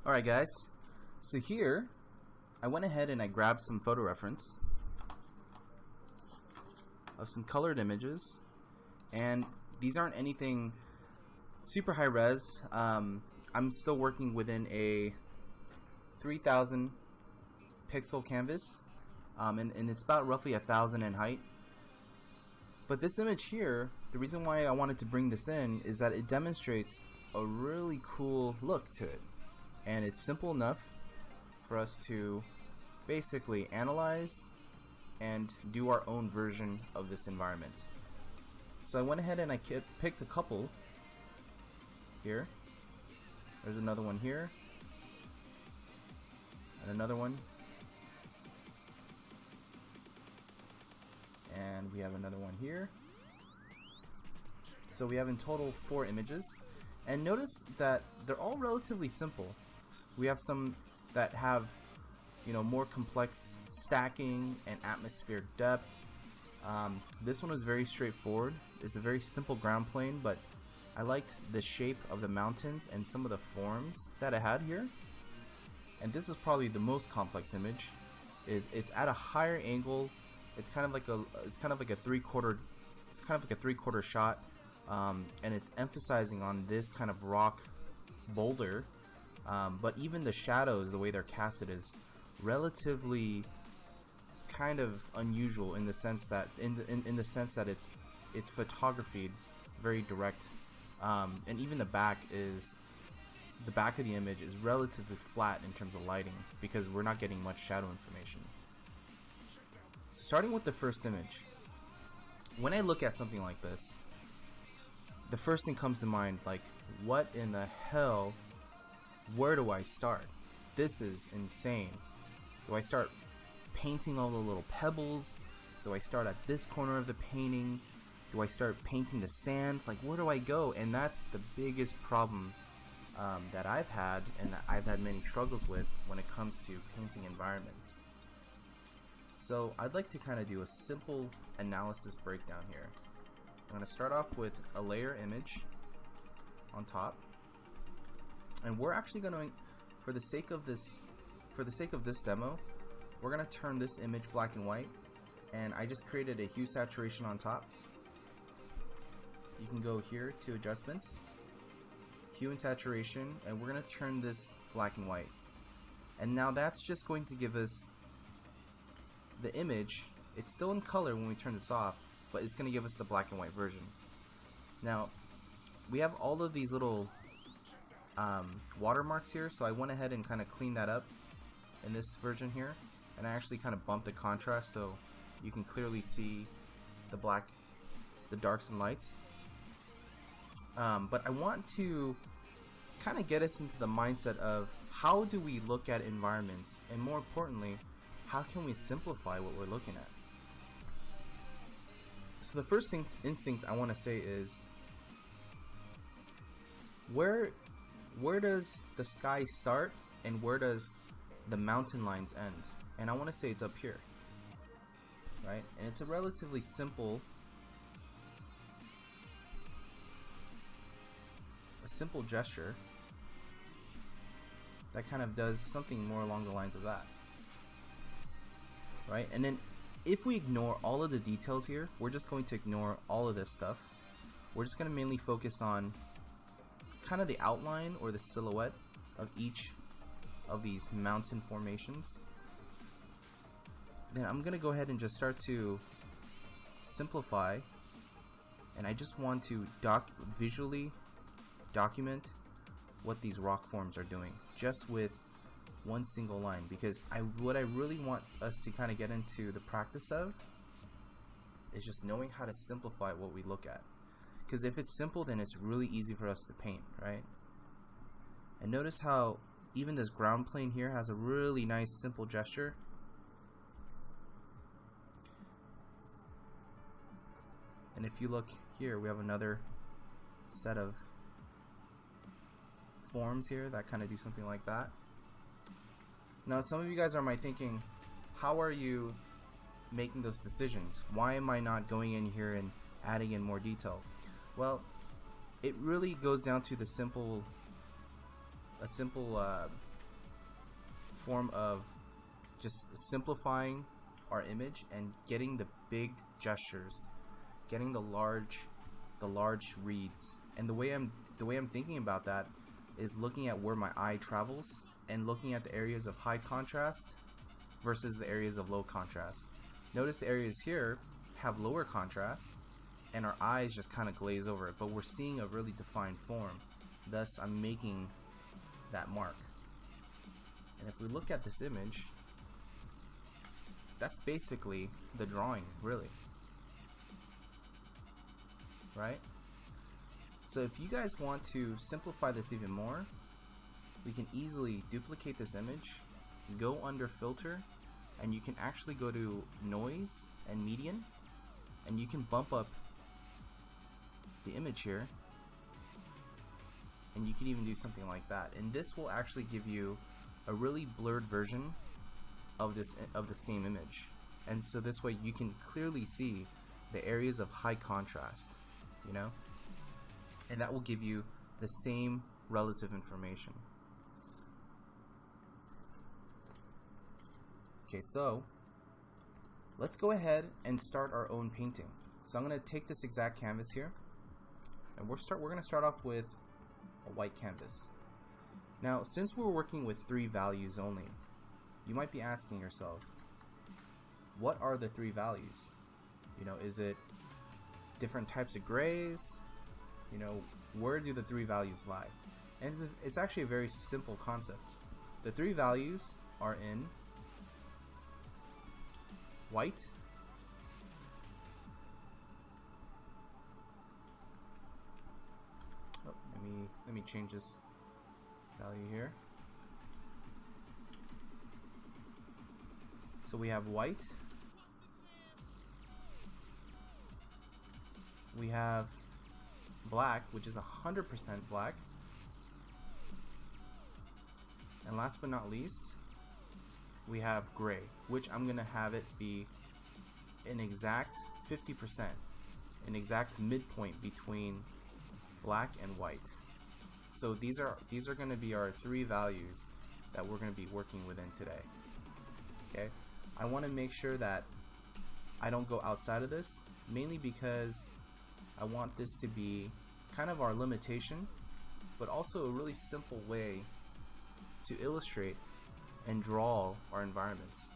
Alright guys, so here I went ahead and I grabbed some photo reference of some colored images, and these aren't anything super high res. I'm still working within a 3000 pixel canvas, and it's about roughly 1000 in height. But this image here, the reason why I wanted to bring this in is that it demonstrates a really cool look to it, and it's simple enough for us to basically analyze and do our own version of this environment. So I went ahead and I picked a couple here. There's another one here, and another one, and we have another one here. So we have in total 4 images, and notice that they're all relatively simple. We have some that have, more complex stacking and atmospheric depth. This one was very straightforward. It's a very simple ground plane, but I liked the shape of the mountains and some of the forms that it had here. And this is probably the most complex image. It's at a higher angle. It's kind of like a three-quarter shot, and it's emphasizing on this kind of rock boulder. But even the shadows, the way they're casted, is relatively kind of unusual in the sense that it's photographied very direct, and even the back of the image is relatively flat in terms of lighting because we're not getting much shadow information. So starting with the first image, when I look at something like this, the first thing comes to mind, like, what in the hell? Where do I start? This is insane. Do I start painting all the little pebbles? Do I start at this corner of the painting? Do I start painting the sand? Like, where do I go? And that's the biggest problem that I've had, and that I've had many struggles with when it comes to painting environments. So I'd like to kind of do a simple analysis breakdown here. I'm going to start off with a layer image on top, and we're actually going to, for the sake of this demo, we're going to turn this image black and white, and I just created a hue saturation on top. You can go here to adjustments, hue and saturation, and we're going to turn this black and white. And now that's just going to give us the image. It's still in color when we turn this off, but it's going to give us the black and white version. Now we have all of these little watermarks here, so I went ahead and kind of cleaned that up in this version here, and I actually kind of bumped the contrast so you can clearly see the darks and lights. But I want to kind of get us into the mindset of how do we look at environments, and more importantly, how can we simplify what we're looking at. So the first instinct I want to say is, where does the sky start and where does the mountain lines end? And I want to say it's up here, right? And it's a relatively simple gesture that kind of does something more along the lines of that, right? And then if we ignore all of the details here, we're just going to ignore all of this stuff. We're just going to mainly focus on kind of the outline or the silhouette of each of these mountain formations. Then I'm going to go ahead and just start to simplify, and I just want to visually document what these rock forms are doing just with one single line, because what I really want us to kind of get into the practice of is just knowing how to simplify what we look at, because if it's simple, then it's really easy for us to paint, right? And notice how even this ground plane here has a really nice simple gesture. And if you look here, we have another set of forms here that kind of do something like that. Now some of you guys might thinking, how are you making those decisions? Why am I not going in here and adding in more detail? Well, it really goes down to a simple form of just simplifying our image and getting the big gestures, getting the large reads. And the way I'm thinking about that is looking at where my eye travels and looking at the areas of high contrast versus the areas of low contrast. Notice the areas here have lower contrast and our eyes just kind of glaze over it, but we're seeing a really defined form. Thus, I'm making that mark. And if we look at this image, that's basically the drawing, really. Right? So if you guys want to simplify this even more, we can easily duplicate this image, go under filter, and you can actually go to noise and median, and you can bump up the image here, and you can even do something like that, and this will actually give you a really blurred version of the same image. And so this way you can clearly see the areas of high contrast, you know, and that will give you the same relative information. Okay, so let's go ahead and start our own painting. So I'm going to take this exact canvas here, and we're going to start off with a white canvas. Now, since we're working with 3 values only, you might be asking yourself, what are the 3 values? You know, is it different types of grays? You know, where do the 3 values lie? And it's actually a very simple concept. The 3 values are in white, let me change this value here. So we have white, we have black, which is 100% black, and last but not least, we have gray, which I'm gonna have it be an exact 50%, an exact midpoint between black and white. So these are going to be our 3 values that we're going to be working within today. Okay, I want to make sure that I don't go outside of this, mainly because I want this to be kind of our limitation, but also a really simple way to illustrate and draw our environments.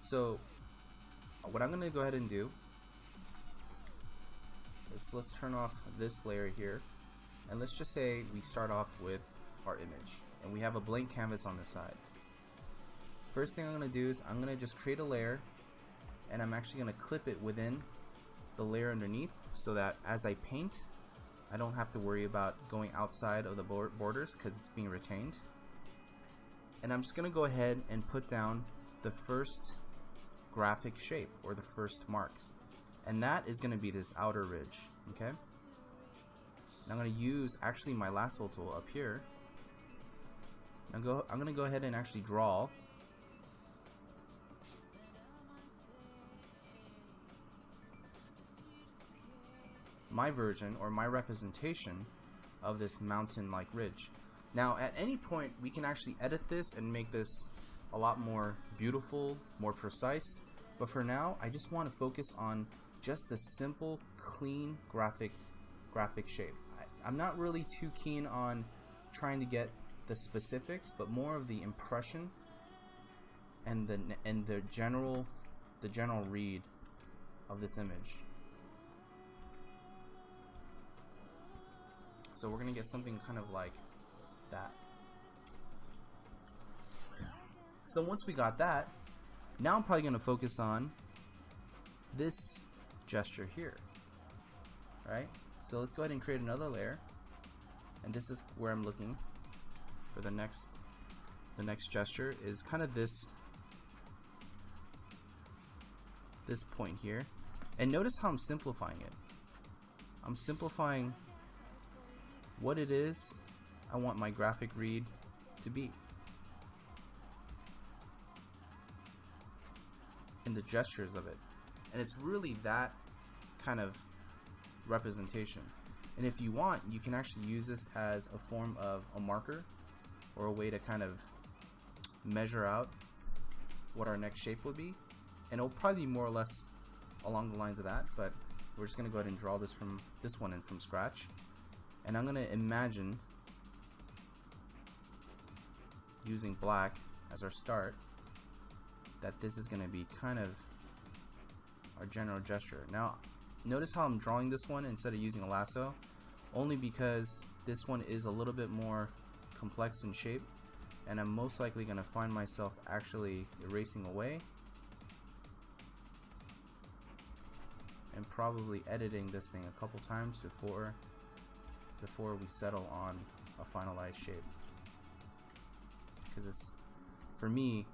So what I'm going to go ahead and do, let's turn off this layer here, and let's just say we start off with our image and we have a blank canvas on the side. First thing I'm going to do is I'm going to just create a layer, and I'm actually going to clip it within the layer underneath, so that as I paint, I don't have to worry about going outside of the borders because it's being retained. And I'm just going to go ahead and put down the first graphic shape, or the first mark, and that is going to be this outer ridge. Okay, and I'm going to use actually my lasso tool up here. I'm going to go ahead and actually draw my version, or my representation of this mountain-like ridge. Now at any point we can actually edit this and make this a lot more beautiful, more precise, but for now I just want to focus on just a simple, clean graphic shape. I'm not really too keen on trying to get the specifics, but more of the impression and the general read of this image. So we're gonna get something kind of like that. So once we got that, now I'm probably gonna focus on this gesture here, right? So let's go ahead and create another layer, and this is where I'm looking for the next gesture, is kind of this point here. And notice how I'm simplifying it. I'm simplifying what it is I want my graphic read to be, and the gestures of it. And it's really that kind of representation. And if you want, you can actually use this as a form of a marker or a way to kind of measure out what our next shape would be, and it'll probably be more or less along the lines of that, but we're just gonna go ahead and draw this one in from scratch. And I'm gonna imagine using black as our start that this is gonna be kind of our general gesture. Now notice how I'm drawing this one instead of using a lasso, only because this one is a little bit more complex in shape, and I'm most likely going to find myself actually erasing away and probably editing this thing a couple times before we settle on a finalized shape. Because it's, for me,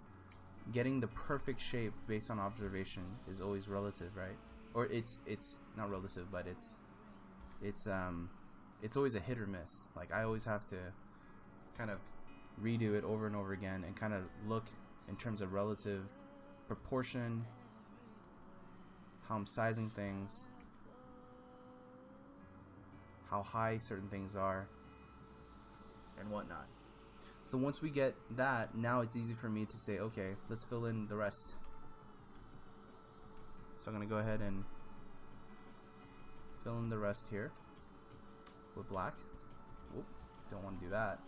getting the perfect shape based on observation is always relative, right? Or it's not relative, but it's always a hit or miss. Like, I always have to kind of redo it over and over again and kind of look in terms of relative proportion, how I'm sizing things, how high certain things are, and whatnot. So once we get that, now it's easy for me to say, okay, let's fill in the rest. So I'm going to go ahead and fill in the rest here with black. Whoop, don't want to do that.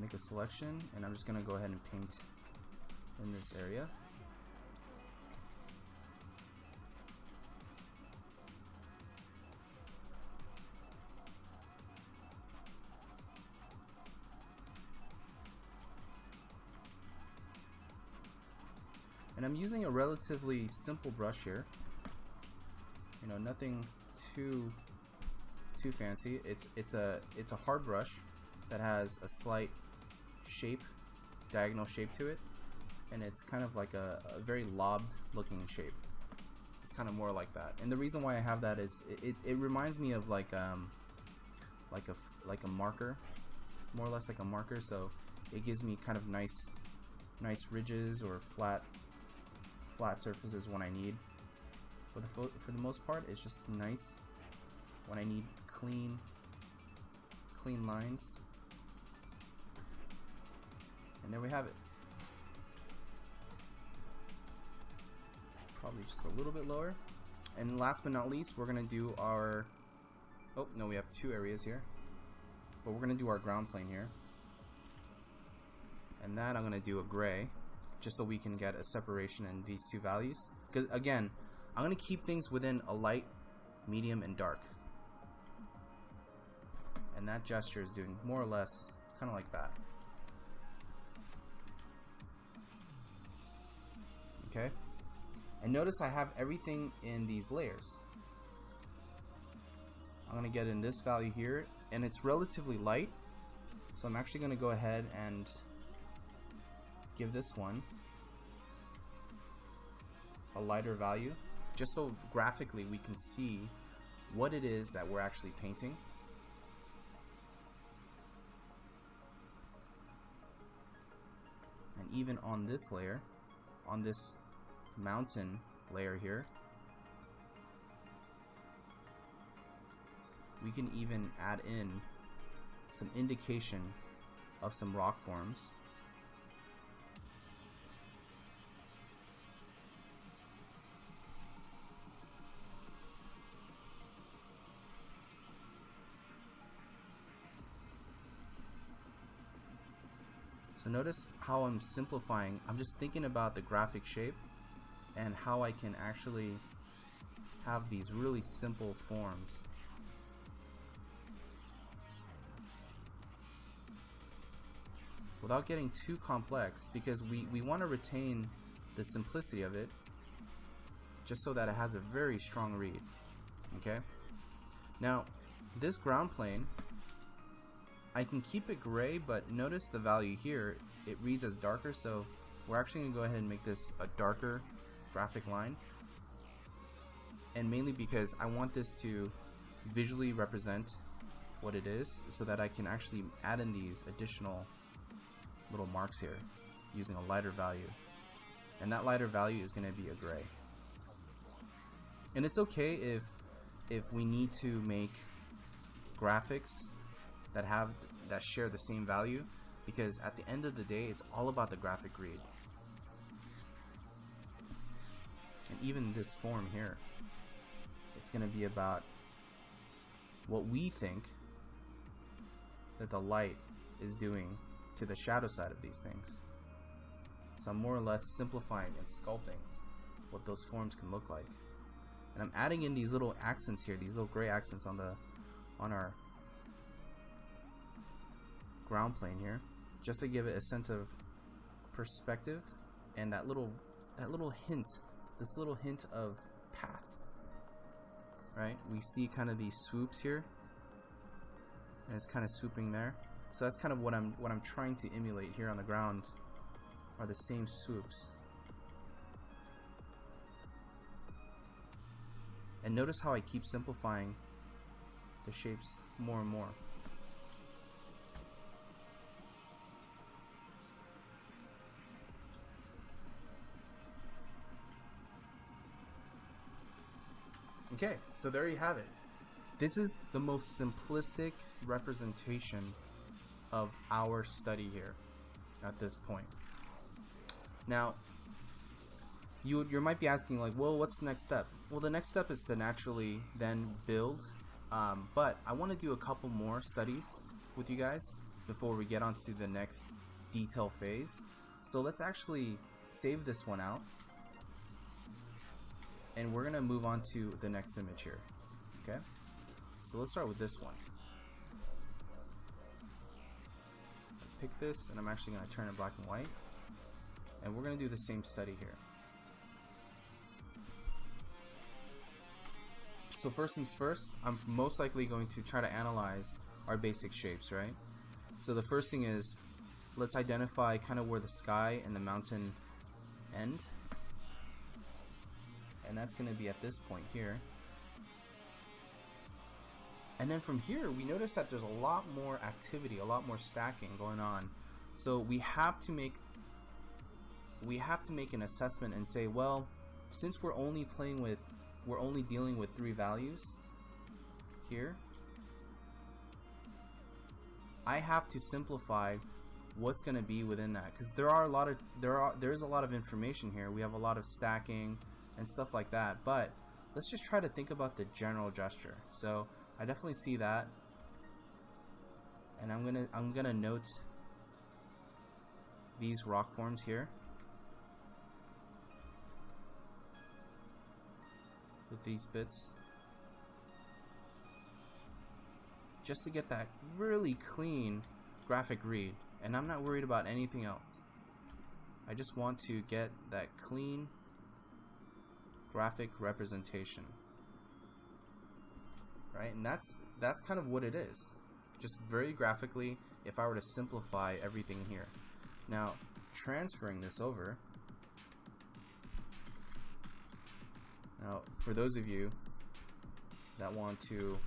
Make a selection, and I'm just going to go ahead and paint in this area. And I'm using a relatively simple brush here. You know, nothing too fancy. It's a hard brush that has a slight shape, diagonal shape to it, and it's kind of like a very lobbed looking shape. It's kind of more like that, and the reason why I have that is it reminds me of like a marker, more or less like a marker. So it gives me kind of nice ridges or flat surfaces when I need. For the most part, it's just nice when I need clean lines. And there we have it. Probably just a little bit lower. And last but not least, we're going to do our... Oh, no, we have two areas here. But we're going to do our ground plane here. And that I'm going to do a gray, just so we can get a separation in these two values. Because, again, I'm going to keep things within a light, medium, and dark. And that gesture is doing more or less kind of like that. Okay, and notice I have everything in these layers. I'm going to get in this value here, and it's relatively light, so I'm actually going to go ahead and give this one a lighter value, just so graphically we can see what it is that we're actually painting. And even on this layer, on this mountain layer here, we can even add in some indication of some rock forms. So notice how I'm simplifying. I'm just thinking about the graphic shape and how I can actually have these really simple forms. Without getting too complex, because we want to retain the simplicity of it, just so that it has a very strong read. Okay? Now, this ground plane, I can keep it gray, but notice the value here, it reads as darker, so we're actually going to go ahead and make this a darker graphic line. and mainly because I want this to visually represent what it is, so that I can actually add in these additional little marks here using a lighter value, and that lighter value is going to be a gray. And it's okay if we need to make graphics that share the same value, because at the end of the day it's all about the graphic read. And even this form here, it's going to be about what we think that the light is doing to the shadow side of these things. So I'm more or less simplifying and sculpting what those forms can look like. And I'm adding in these little accents here, these little gray accents on our ground plane here, just to give it a sense of perspective and that little hint, this little hint of path. Right? We see kind of these swoops here, and it's kind of swooping there. So that's kind of what I'm trying to emulate here on the ground, are the same swoops. And notice how I keep simplifying the shapes more and more. Okay, so there you have it. This is the most simplistic representation of our study here at this point. Now, you might be asking, like, well, what's the next step? Well, the next step is to naturally then build, but I want to do a couple more studies with you guys before we get on to the next detail phase. So let's actually save this one out, and we're gonna move on to the next image here. Okay, so let's start with this one. Pick this, and I'm actually gonna turn it black and white, and we're gonna do the same study here. So first things first, I'm most likely going to try to analyze our basic shapes, right? So the first thing is, let's identify kind of where the sky and the mountain end. And that's going to be at this point here. And then from here, we notice that there's a lot more activity, a lot more stacking going on. So we have to make an assessment and say, well, since we're only dealing with 3 values here, I have to simplify what's going to be within that, because there is a lot of information here. We have a lot of stacking and stuff like that, but let's just try to think about the general gesture. So I definitely see that, and I'm gonna note these rock forms here with these bits, just to get that really clean graphic read. And I'm not worried about anything else. I just want to get that clean graphic representation, right? And that's kind of what it is, just very graphically, if I were to simplify everything here. Now, transferring this over, now for those of you that want to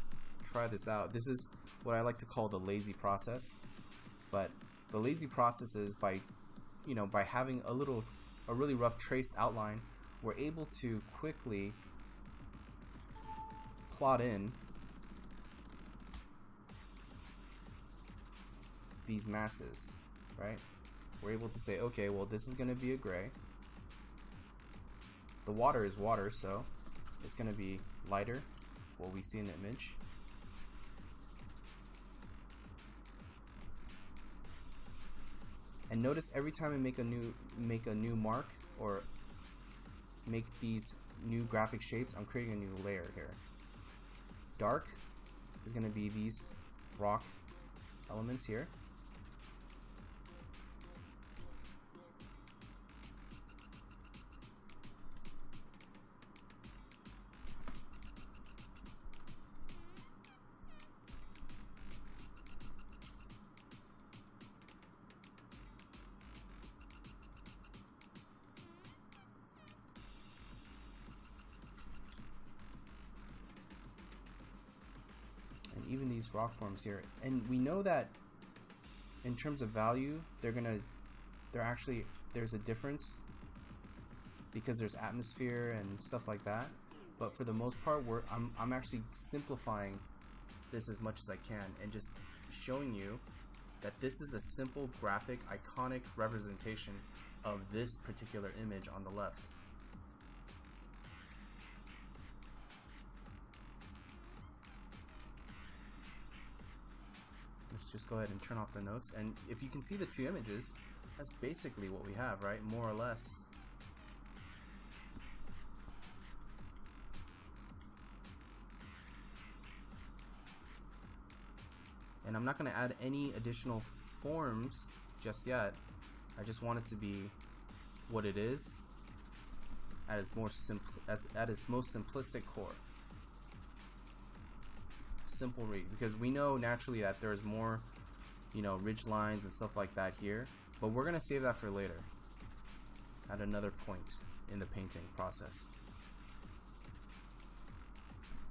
try this out, this is what I like to call the lazy process. But the lazy process is by having a really rough traced outline, we're able to quickly plot in these masses, right? We're able to say, okay, well, this is going to be a gray. The water is water, so it's going to be lighter, what we see in the image. And notice every time I make a new mark or make these new graphic shapes, I'm creating a new layer here. Dark is going to be these rock elements here. these rock forms here, and we know that in terms of value, there's a difference because there's atmosphere and stuff like that. But for the most part, I'm actually simplifying this as much as I can and just showing you that this is a simple graphic iconic representation of this particular image on the left. Let's just go ahead and turn off the notes, and if you can see the two images, that's basically what we have, right? More or less. And I'm not going to add any additional forms just yet. I just want it to be what it is at its most simplistic core. Simple read, because we know naturally that there's more, you know, ridge lines and stuff like that here, but we're going to save that for later at another point in the painting process.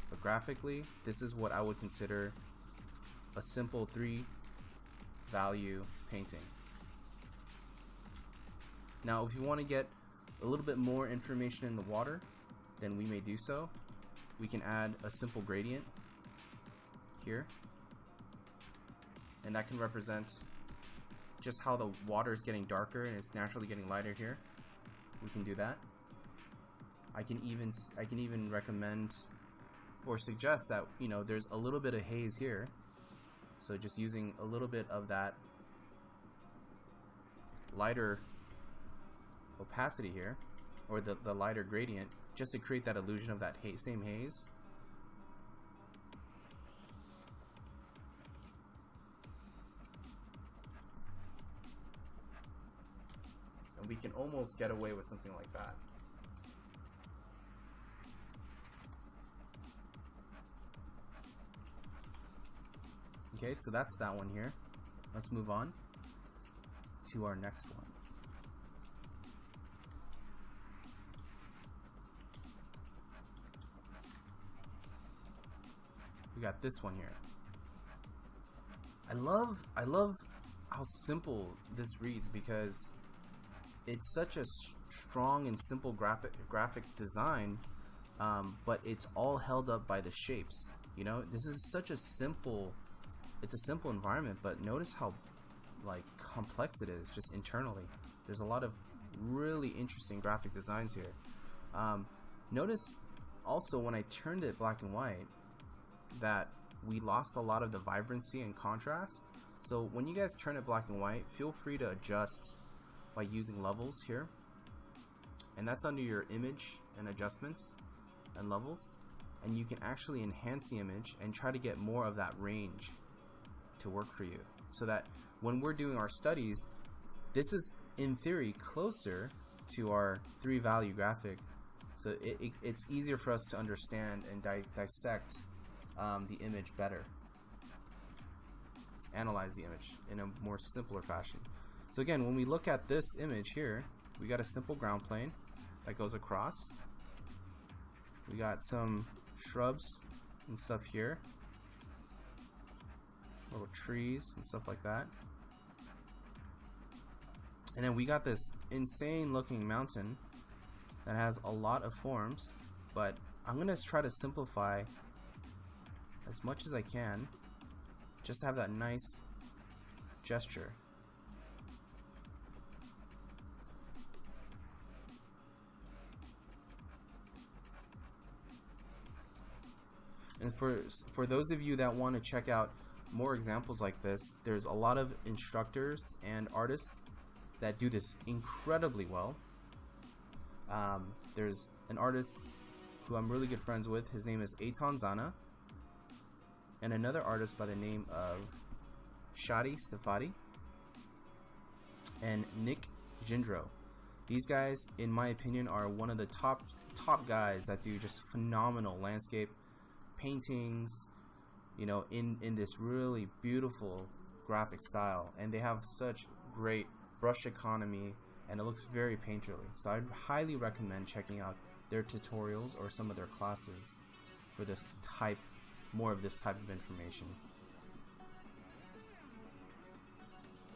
But graphically, this is what I would consider a simple 3-value painting. Now, if you want to get a little bit more information in the water, then we may do so. We can add a simple gradient here, and that can represent just how the water is getting darker and it's naturally getting lighter here. We can do that. I can even recommend or suggest that, you know, there's a little bit of haze here. So just using a little bit of that lighter opacity here, or the lighter gradient, just to create that illusion of that same haze. And we can almost get away with something like that. Okay, so that's that one here. Let's move on to our next one. We got this one here. I love how simple this reads, because it's such a strong and simple graphic design, but it's all held up by the shapes. You know, this is such a simple. It's a simple environment, but notice how like complex it is just internally. There's a lot of really interesting graphic designs here. Notice also when I turned it black and white that we lost a lot of the vibrancy and contrast. So when you guys turn it black and white, feel free to adjust by using levels here, and that's under your image and adjustments and levels, and you can actually enhance the image and try to get more of that range to work for you, so that when we're doing our studies, this is in theory closer to our 3-value graphic, so it's easier for us to understand and dissect the image better, analyze the image in a more simpler fashion. So again, when we look at this image here, we got a simple ground plane that goes across. We got some shrubs and stuff here, little trees and stuff like that, and then we got this insane looking mountain that has a lot of forms, but I'm gonna try to simplify as much as I can just to have that nice gesture. And for those of you that want to check out more examples like this, there's a lot of instructors and artists that do this incredibly well. There's an artist who I'm really good friends with. His name is Eitan Zana, and another artist by the name of Shadi Safadi and Nick Jindro. These guys, in my opinion, are one of the top guys that do just phenomenal landscape paintings, you know, in this really beautiful graphic style, and they have such great brush economy, and it looks very painterly. So I'd highly recommend checking out their tutorials or some of their classes for this type, more of this type of information.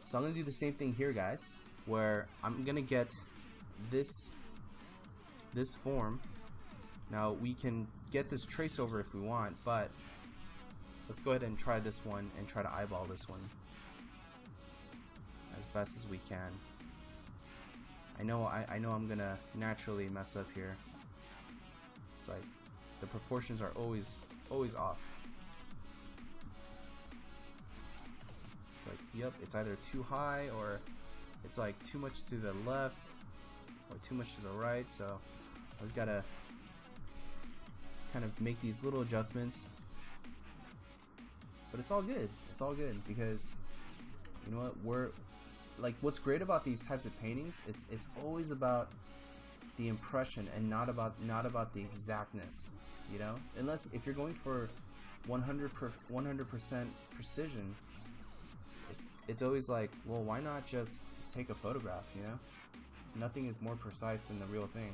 So I'm gonna do the same thing here, guys, where I'm gonna get this form. Now we can get this trace over if we want, but let's go ahead and try this one and try to eyeball this one as best as we can. I know I'm gonna naturally mess up here. It's like the proportions are always off. It's like, yep, it's either too high or it's like too much to the left or too much to the right, so I just gotta kind of make these little adjustments. But it's all good. It's all good because you know what, what's great about these types of paintings, it's always about the impression and not about the exactness, you know? Unless if you're going for 100% precision, it's always like, well, why not just take a photograph, you know? Nothing is more precise than the real thing.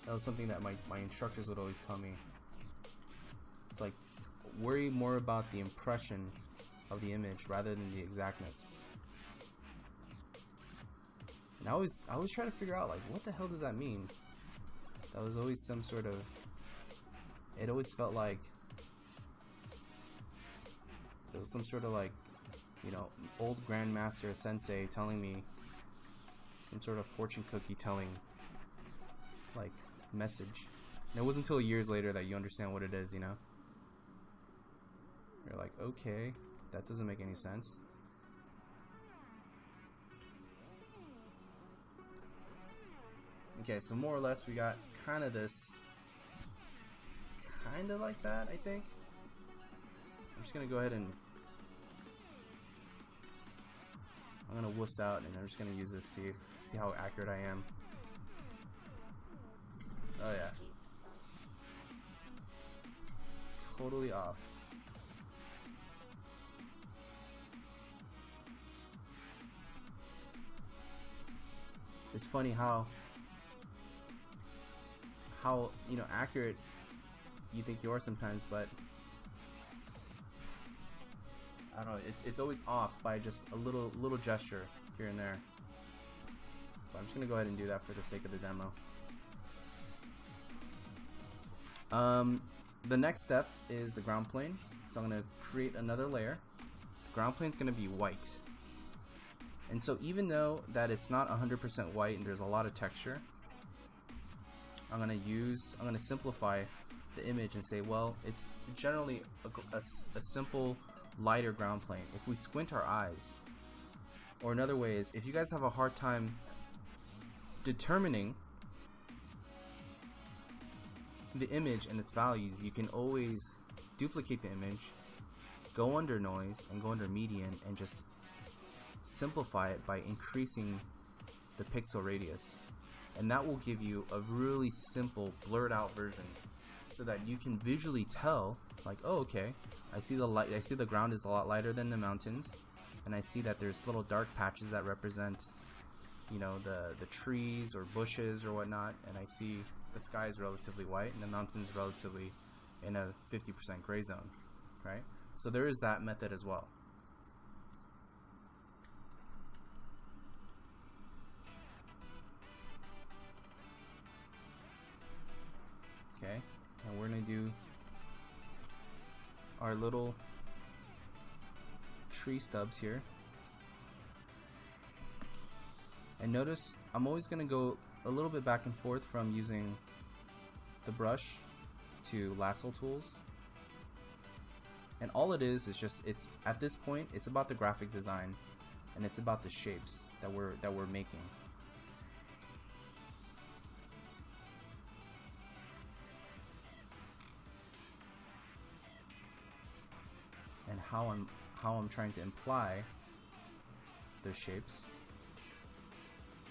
That was something that my instructors would always tell me. It's like, worry more about the impression of the image rather than the exactness. And I always try to figure out, like, what the hell does that mean? That was always some sort of, it always felt like it was some sort of, like, you know, old grandmaster sensei telling me some sort of fortune cookie telling, like, message. And it wasn't until years later that you understand what it is, you know? You're like, okay, that doesn't make any sense. Okay, so more or less we got kind of this, kind of like that, I think. I'm just gonna go ahead and I'm gonna wuss out, and I'm just gonna use this, see how accurate I am. Oh yeah, totally off. It's funny how you know, accurate you think you are sometimes, but I don't know, it's always off by just a little gesture here and there. But I'm just gonna go ahead and do that for the sake of the demo. The next step is the ground plane. So I'm gonna create another layer. The ground plane is gonna be white. And so even though that it's not 100% white and there's a lot of texture, I'm gonna simplify the image and say, well, it's generally a simple lighter ground plane. If we squint our eyes, or another way is, if you guys have a hard time determining the image and its values, you can always duplicate the image, go under noise and go under median and just simplify it by increasing the pixel radius, and that will give you a really simple blurred out version so that you can visually tell, like, oh, okay, I see the ground is a lot lighter than the mountains, and I see that there's little dark patches that represent, you know, the trees or bushes or whatnot, and I see the sky is relatively white and the mountains relatively in a 50% gray zone, right? So there is that method as well. Okay, and we're gonna do our little tree stubs here. And notice I'm always gonna go a little bit back and forth from using the brush to lasso tools. And all it is just, it's at this point it's about the graphic design and it's about the shapes that we're making. And how I'm trying to imply those shapes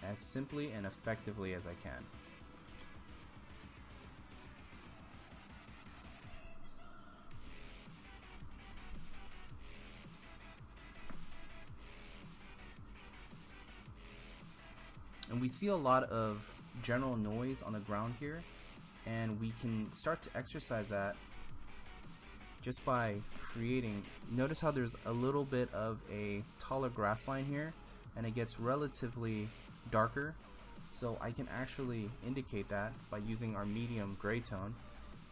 as simply and effectively as I can. And we see a lot of general noise on the ground here, and we can start to exercise that just by creating, notice how there's a little bit of a taller grass line here, and it gets relatively darker. So I can actually indicate that by using our medium gray tone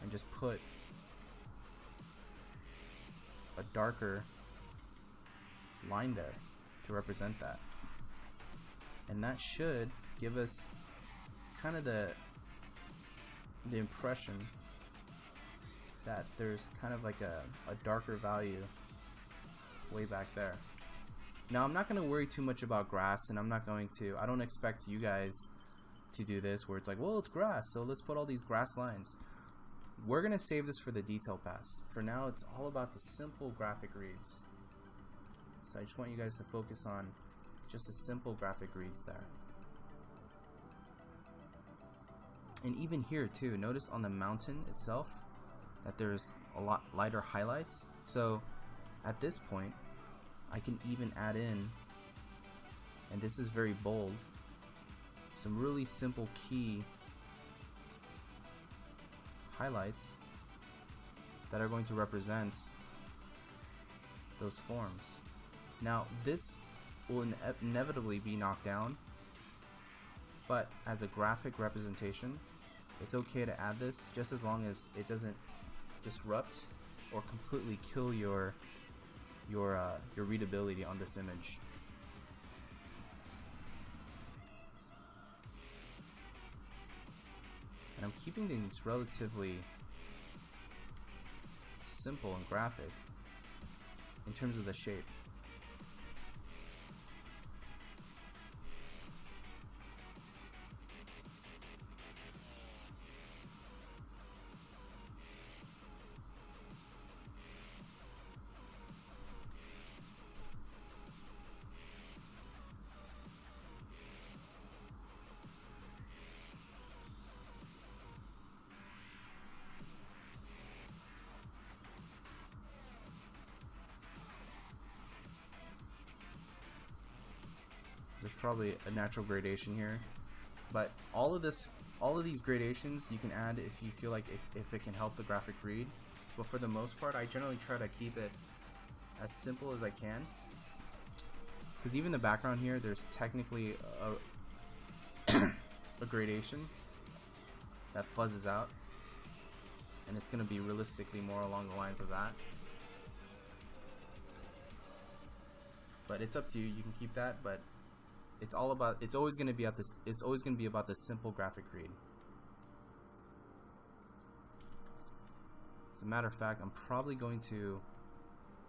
and just put a darker line there to represent that. And that should give us kind of the impression that there's kind of like a darker value way back there. Now I'm not going to worry too much about grass, and I don't expect you guys to do this where it's like, well, it's grass, so let's put all these grass lines. We're going to save this for the detail pass. For now, it's all about the simple graphic reads. So I just want you guys to focus on just the simple graphic reads there. And even here too, notice on the mountain itself that there's a lot lighter highlights. So at this point, I can even add in, and this is very bold, some really simple key highlights that are going to represent those forms. Now this will inevitably be knocked down, but as a graphic representation, it's okay to add this just as long as it doesn't disrupt or completely kill your readability on this image. And I'm keeping things relatively simple and graphic in terms of the shape. There's probably a natural gradation here, but all of these gradations you can add if you feel like if it can help the graphic read. But for the most part, I generally try to keep it as simple as I can, because even the background here, there's technically a gradation that fuzzes out, and it's going to be realistically more along the lines of that. But it's up to you. You can keep that, but it's always going to be about this simple graphic read. As a matter of fact, I'm probably going to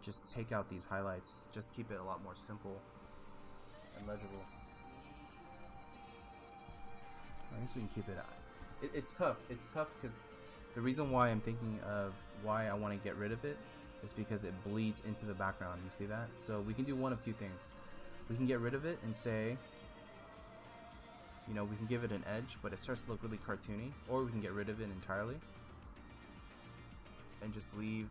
just take out these highlights, just keep it a lot more simple and legible. I guess we can keep it out. It's tough. It's tough because the reason why I'm thinking of why I want to get rid of it is because it bleeds into the background. You see that? So we can do one of two things. We can get rid of it and say, you know, we can give it an edge, but it starts to look really cartoony, or we can get rid of it entirely and just leave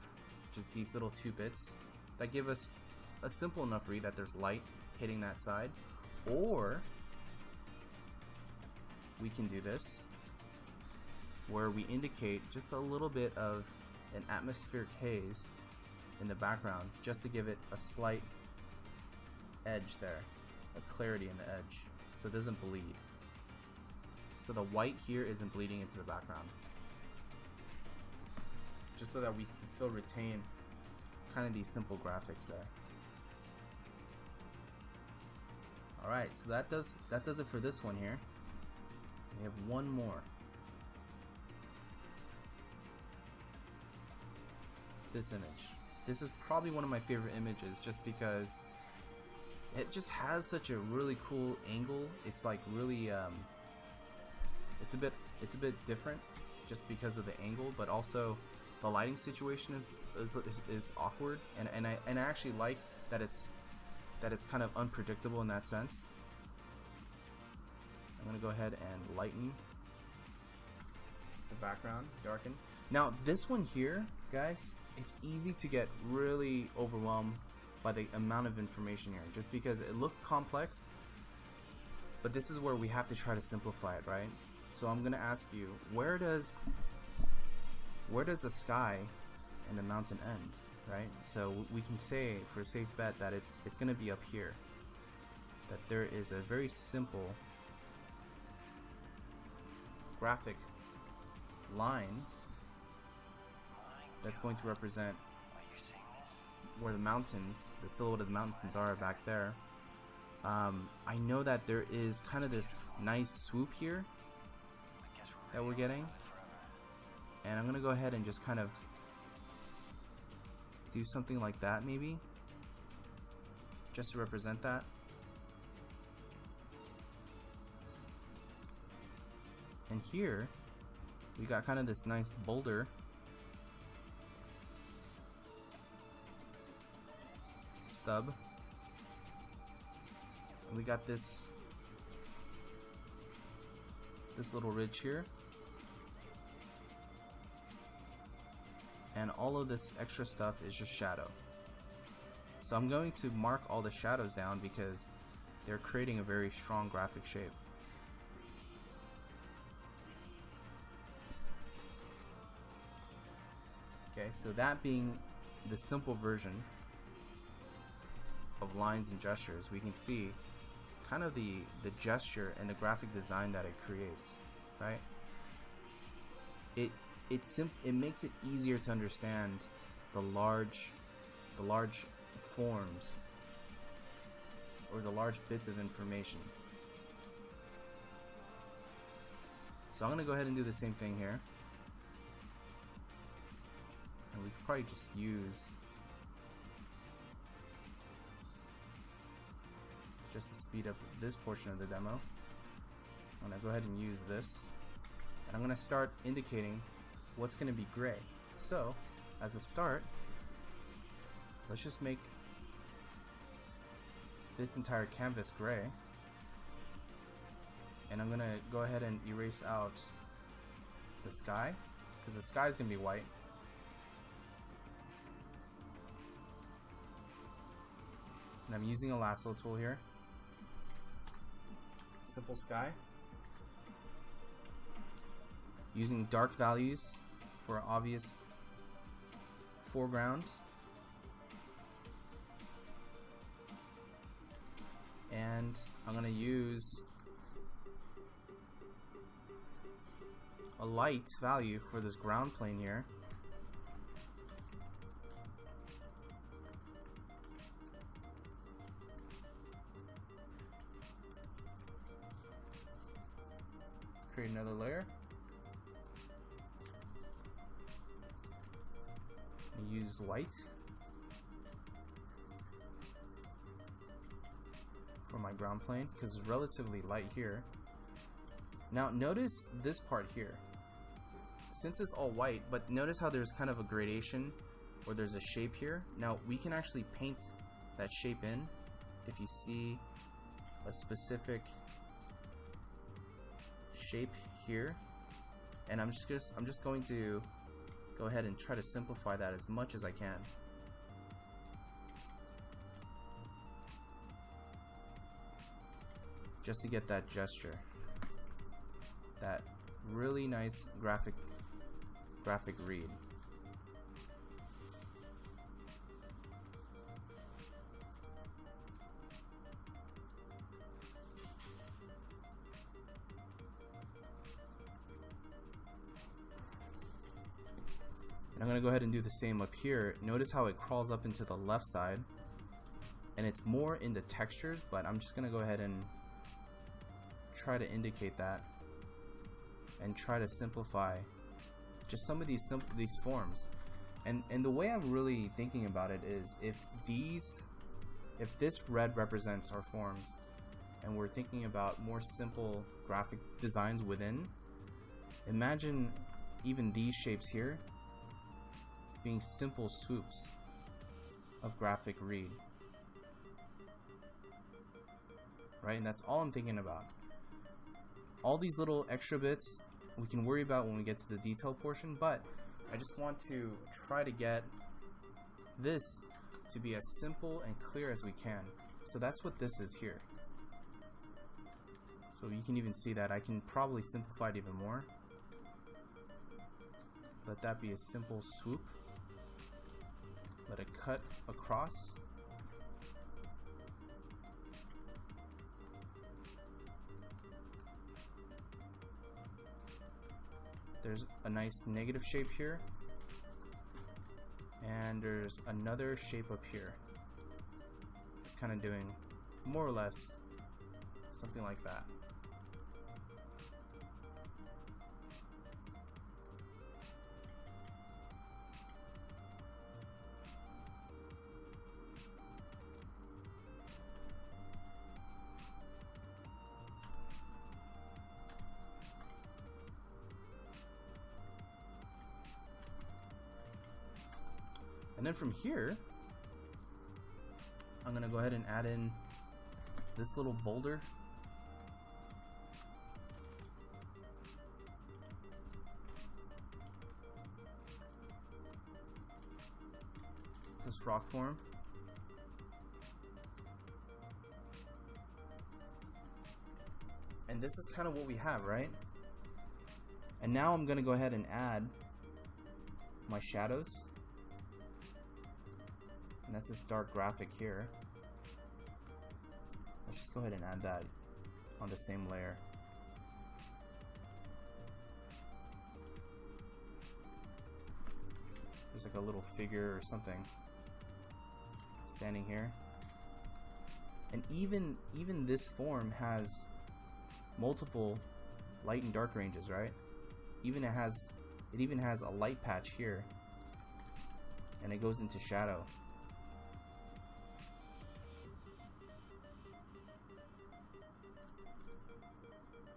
just these little two bits that give us a simple enough read that there's light hitting that side. Or we can do this where we indicate just a little bit of an atmospheric haze in the background just to give it a slight edge there, a clarity in the edge, so it doesn't bleed. So the white here isn't bleeding into the background, just so that we can still retain kind of these simple graphics there. Alright, so that does it for this one here. We have one more. This image. This is probably one of my favorite images just because it just has such a really cool angle. It's like really it's a bit different just because of the angle, but also the lighting situation is awkward, and I actually like that it's kind of unpredictable in that sense. I'm gonna go ahead and lighten the background, darken. Now this one here, guys, it's easy to get really overwhelmed by the amount of information here, just because it looks complex, but this is where we have to try to simplify it, right? So I'm gonna ask you, where does the sky and the mountain end, right? So we can say for a safe bet that it's going to be up here. That there is a very simple graphic line that's going to represent where the mountains, the silhouette of the mountains are back there. I know that there is kind of this nice swoop here that we're getting, and I'm gonna go ahead and just kind of do something like that, maybe just to represent that. And here we got kind of this nice boulder stub. And we got this little ridge here. And all of this extra stuff is just shadow. So I'm going to mark all the shadows down because they're creating a very strong graphic shape. Okay, so that being the simple version of lines and gestures, we can see kind of the gesture and the graphic design that it creates, right? It makes it easier to understand the large forms or the large bits of information. So I'm gonna go ahead and do the same thing here, and we could probably just use just to speed up this portion of the demo. I'm gonna go ahead and use this, and I'm gonna start indicating what's gonna be gray. So as a start, let's just make this entire canvas gray, and I'm gonna go ahead and erase out the sky because the sky is gonna be white. And I'm using a lasso tool here. Simple sky. Using dark values for obvious foreground. And I'm going to use a light value for this ground plane here. Create another layer. And use white for my ground plane because it's relatively light here. Now notice this part here. Since it's all white, but notice how there's kind of a gradation or there's a shape here. Now we can actually paint that shape in if you see a specific shape here, and I'm just going to go ahead and try to simplify that as much as I can. Just to get that gesture, that really nice graphic read. And I'm going to go ahead and do the same up here. Notice how it crawls up into the left side, and it's more in the textures, but I'm just going to go ahead and try to indicate that and try to simplify just some of these forms. And the way I'm really thinking about it is if this red represents our forms and we're thinking about more simple graphic designs within, imagine even these shapes here being simple swoops of graphic read, right? And that's all I'm thinking about. All these little extra bits we can worry about when we get to the detail portion, but I just want to try to get this to be as simple and clear as we can. So that's what this is here. So you can even see that I can probably simplify it even more. Let that be a simple swoop. let it cut across. There's a nice negative shape here, and there's another shape up here. It's kind of doing more or less something like that. And then from here, I'm gonna go ahead and add in this little boulder. This rock form. And this is kind of what we have, right? And now I'm gonna go ahead and add my shadows. And that's this dark graphic here. Let's just go ahead and add that on the same layer. There's like a little figure or something standing here. And even this form has multiple light and dark ranges, right? It even has a light patch here, and it goes into shadow.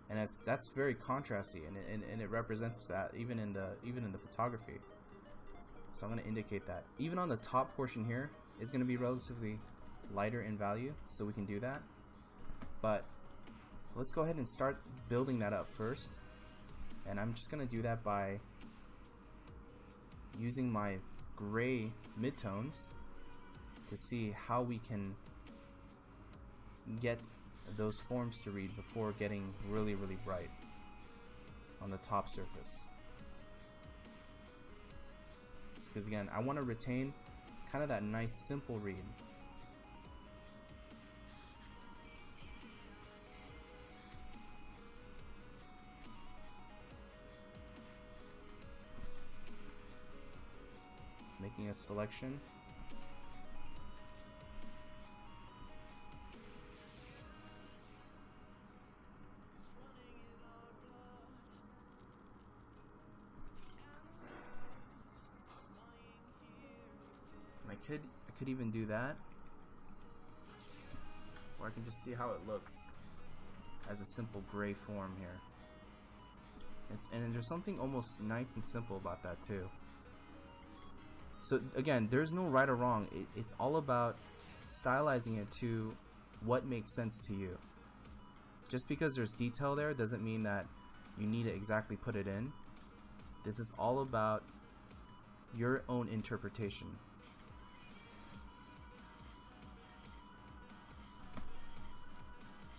And that's very contrasty, and it represents that even in the photography. So I'm going to indicate that even on the top portion here is going to be relatively lighter in value, so we can do that. But let's go ahead and start building that up first, and I'm just going to do that by using my gray midtones to see how we can get those forms to read before getting really bright on the top surface. Because again, I want to retain kind of that nice simple read. Making a selection. I could even do that, or I can just see how it looks as a simple gray form here. And there's something almost nice and simple about that too. So again, there's no right or wrong. It's all about stylizing it to what makes sense to you. Just because there's detail there doesn't mean that you need to exactly put it in. This is all about your own interpretation.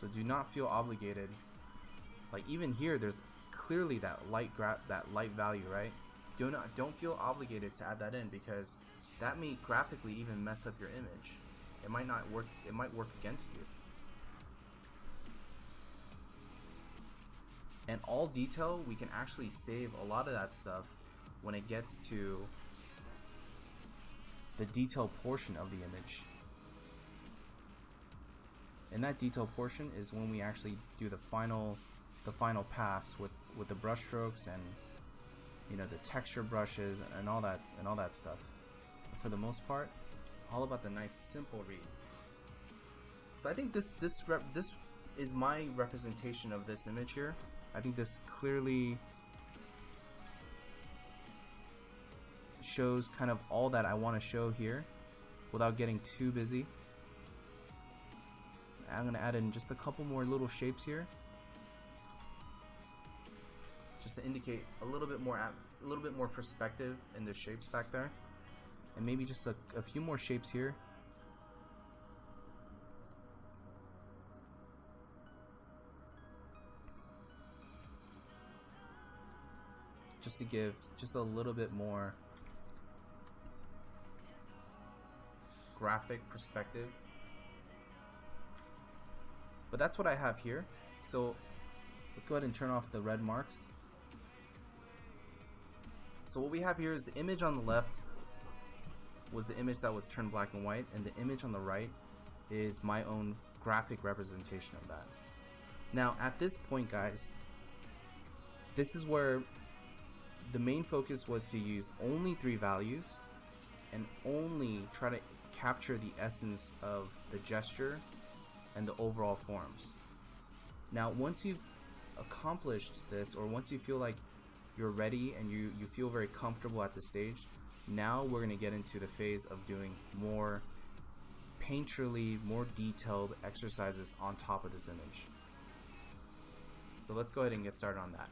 So do not feel obligated. Like even here, there's clearly that light value, right? Don't feel obligated to add that in, because that may graphically even mess up your image. It might not work. It might work against you. And all detail, we can actually save a lot of that stuff when it gets to the detail portion of the image. And that detail portion is when we actually do the final pass with the brush strokes and, you know, the texture brushes and all that stuff. But for the most part, it's all about the nice simple read. So I think this is my representation of this image here. I think this clearly shows kind of all that I want to show here without getting too busy. I'm going to add in just a couple more little shapes here, just to indicate a little bit more perspective in the shapes back there, and maybe just a few more shapes here. Just to give just a little bit more graphic perspective. But that's what I have here. So let's go ahead and turn off the red marks. So what we have here is the image on the left was the image that was turned black and white, and the image on the right is my own graphic representation of that. Now at this point, guys, this is where the main focus was to use only 3 values and only try to capture the essence of the gesture and the overall forms. Now once you've accomplished this, or once you feel like you're ready and you feel very comfortable at this stage, now we're going to get into the phase of doing more painterly, more detailed exercises on top of this image. So let's go ahead and get started on that.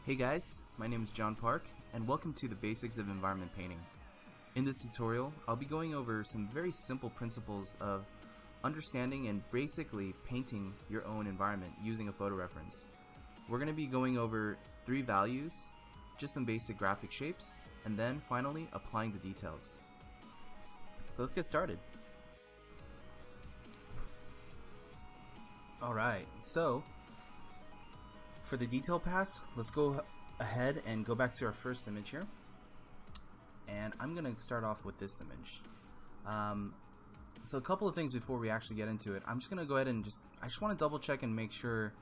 Hey guys, my name is John Park, and welcome to the Basics of Environment Painting. In this tutorial, I'll be going over some very simple principles of understanding and basically painting your own environment using a photo reference. We're going to be going over 3 values, just some basic graphic shapes, and then finally applying the details. So let's get started. Alright, so for the detail pass, let's go ahead and go back to our first image here. And I'm going to start off with this image. So a couple of things before we actually get into it. I'm just going to go ahead and I just want to double check and make sure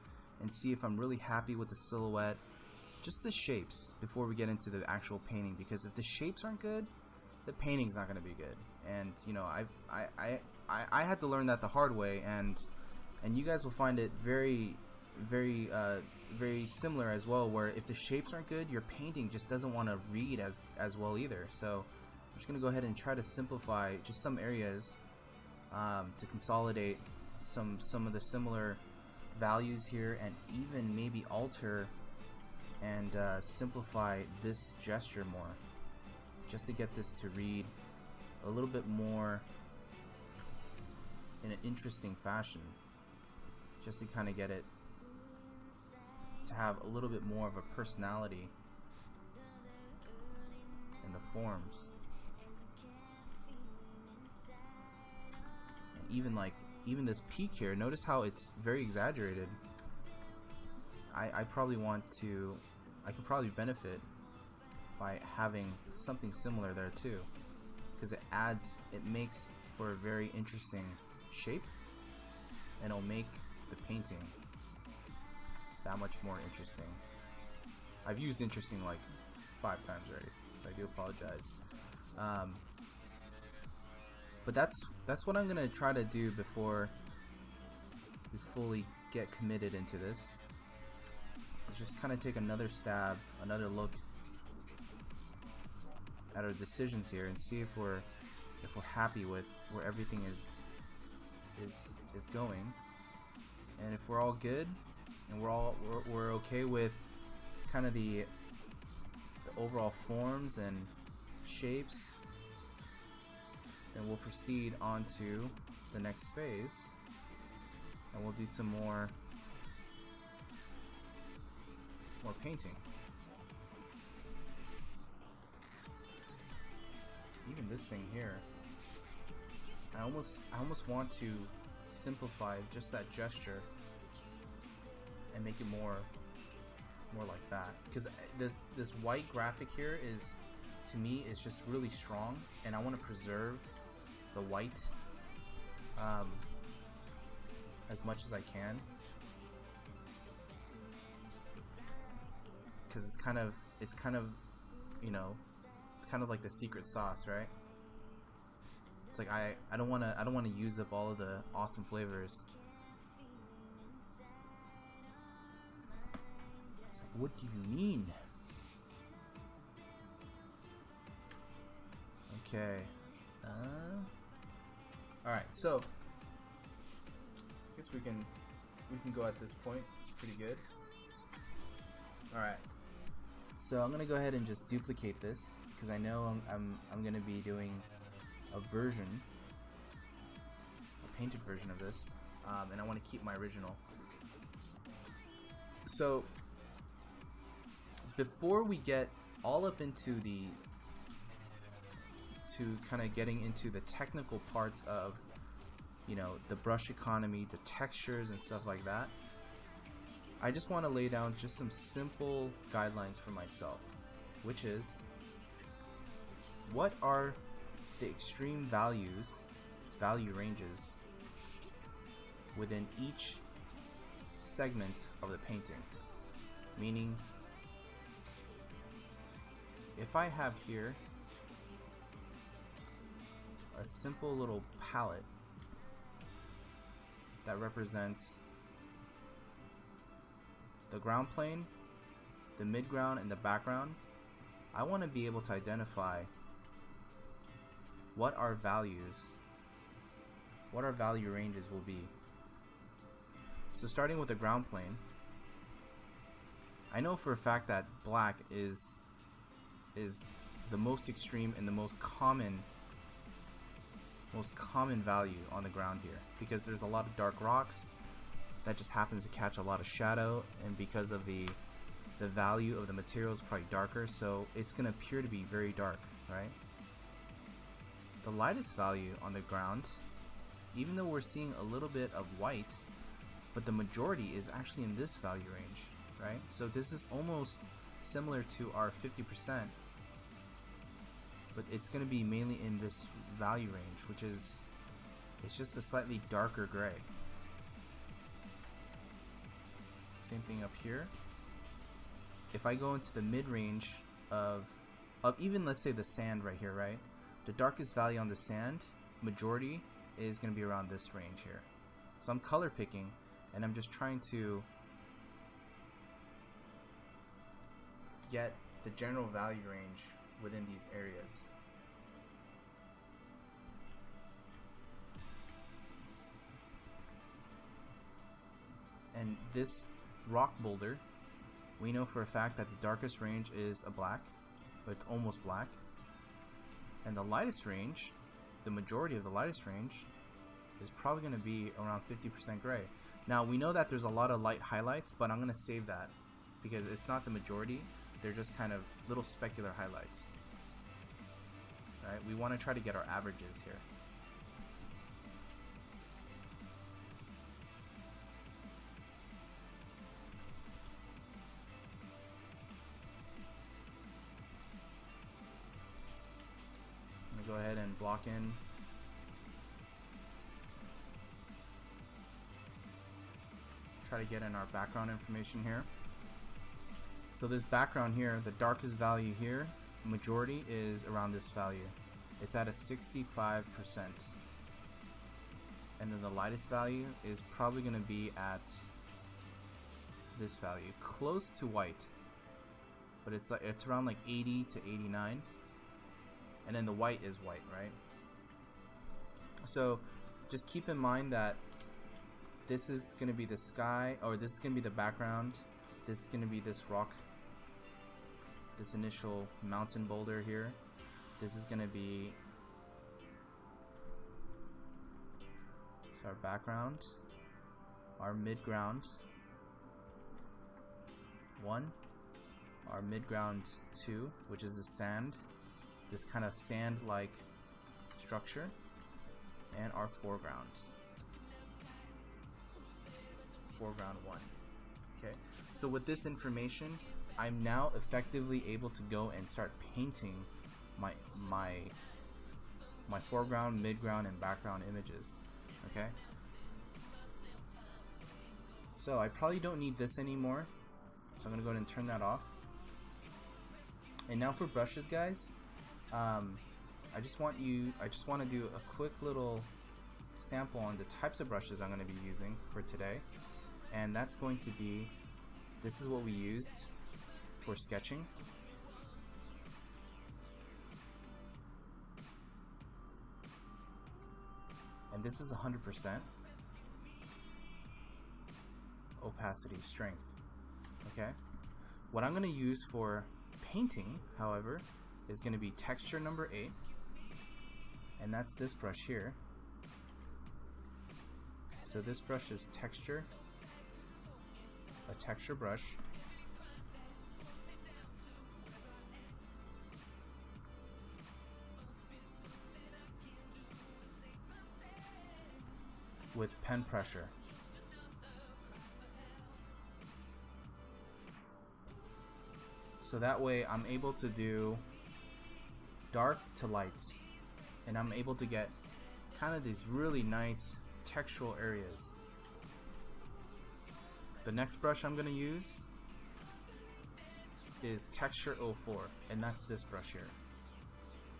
and see if I'm really happy with the silhouette, just the shapes, before we get into the actual painting, because if the shapes aren't good, the painting's not going to be good. And you know, I had to learn that the hard way, and you guys will find it very similar as well, where if the shapes aren't good, your painting just doesn't want to read as well either. So I'm just going to go ahead and try to simplify just some areas to consolidate some of the similar values here, and even maybe alter and simplify this gesture more, just to get this to read a little bit more in an interesting fashion, just to kind of get it to have a little bit more of a personality in the forms. And even this peak here, notice how it's very exaggerated. I could probably benefit by having something similar there too, because it makes for a very interesting shape, and it'll make the painting that much more interesting. I've used interesting like 5 times already, so I do apologize. But that's what I'm gonna try to do before we fully get committed into this. Let's just kind of take another stab, another look at our decisions here, and see if we're happy with where everything is going, and if we're all good and we're okay with kind of the overall forms and shapes, then we'll proceed on to the next phase, and we'll do some more painting. Even this thing here, I almost want to simplify just that gesture and make it more like that, because this white graphic here is, to me, is just really strong, and I want to preserve the white as much as I can, because it's kind of you know, it's kind of like the secret sauce, right? It's like I don't want to use up all of the awesome flavors. It's like, what do you mean? Okay. All right. So I guess we can go at this point. It's pretty good. All right. So I'm gonna go ahead and just duplicate this, because I know I'm gonna be doing a painted version of this, and I want to keep my original. So before we get all up into the into kind of getting into the technical parts of, you know, the brush economy, the textures and stuff like that, I just want to lay down just some simple guidelines for myself, which is, what are the extreme value ranges within each segment of the painting? Meaning, if I have here a simple little palette that represents the ground plane, the midground, and the background, I want to be able to identify what our value ranges will be. So starting with the ground plane, I know for a fact that black is the most extreme and the most common value on the ground here, because there's a lot of dark rocks that just happens to catch a lot of shadow, and because of the value of the material is probably darker, so it's going to appear to be very dark, right? The lightest value on the ground, even though we're seeing a little bit of white, but the majority is actually in this value range, right? So this is almost similar to our 50%, but it's going to be mainly in this value range, which is, it's just a slightly darker gray. Same thing up here. If I go into the mid-range of even, let's say, the sand right here, right? The darkest value on the sand, majority, is going to be around this range here. So I'm color picking, and I'm just trying to get the general value range within these areas. And this rock boulder, we know for a fact that the darkest range is a black, but it's almost black. And the lightest range, the majority of the lightest range, is probably going to be around 50% gray. Now we know that there's a lot of light highlights, but I'm going to save that because it's not the majority. They're just kind of little specular highlights. Right? We want to try to get our averages here. Go ahead and block in. Try to get in our background information here. So this background here, the darkest value here, majority is around this value. It's at a 65%. And then the lightest value is probably going to be at this value, close to white. But it's around like 80 to 89. And then the white is white, right? So just keep in mind that this is going to be the sky, or this is going to be the background. This is going to be this rock, this initial mountain boulder here. This is going to be our background, our midground 1, our midground 2, which is the sand. This kind of sand-like structure, and our foreground 1. Okay, so with this information, I'm now effectively able to go and start painting my foreground, midground, and background images. Okay, so I probably don't need this anymore, so I'm gonna go ahead and turn that off. And now for brushes, guys. I just want to do a quick little sample on the types of brushes I'm going to be using for today, and that's going to be, this is what we used for sketching. And this is 100% opacity strength. Okay, what I'm going to use for painting, however, is going to be texture number 8, and that's this brush here. So this brush is texture, a texture brush. with pen pressure. So that way I'm able to do dark to lights, and I'm able to get kind of these really nice textural areas. The next brush I'm going to use is Texture 04, and that's this brush here.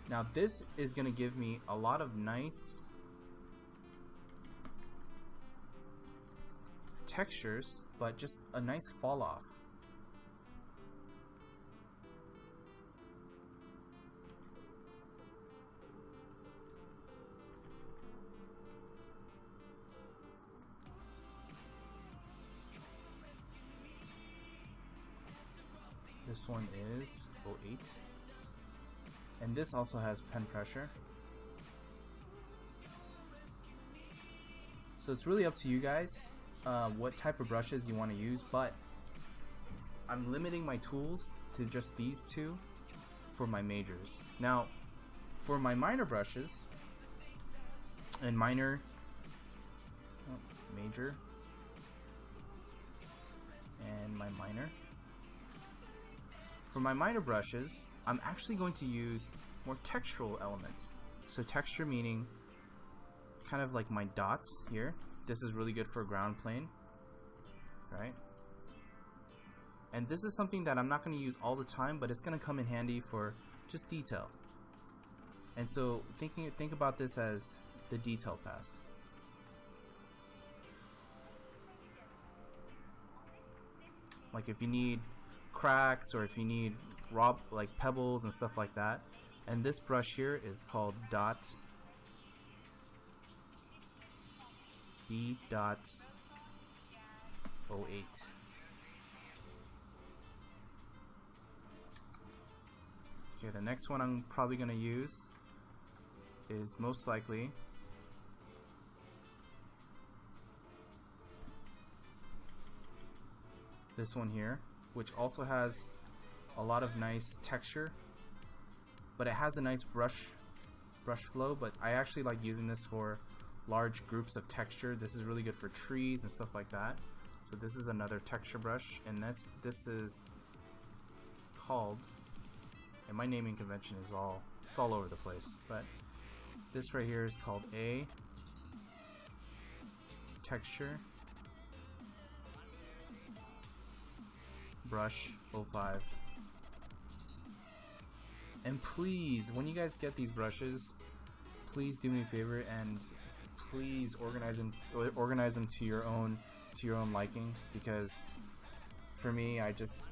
Now this is going to give me a lot of nice textures, but just a nice fall off. This one is 08, and this also has pen pressure. So it's really up to you guys what type of brushes you want to use, but I'm limiting my tools to just these two for my majors. Now for my minor brushes and major and my minor, for my minor brushes, I'm actually going to use more textural elements. So texture meaning kind of like my dots here. This is really good for a ground plane, right? And this is something that I'm not going to use all the time, but it's going to come in handy for just detail. And so think about this as the detail pass. Like if you need cracks, or if you need like pebbles and stuff like that. And this brush here is called B.08. Okay, the next one I'm probably going to use is most likely this one here, which also has a lot of nice texture, but it has a nice brush flow. But I actually like using this for large groups of texture. This is really good for trees and stuff like that. So this is another texture brush, and this is called, and my naming convention is it's all over the place, but this right here is called A Texture Brush 05. And please, when you guys get these brushes, please do me a favor and please organize them to your own liking, because for me, I just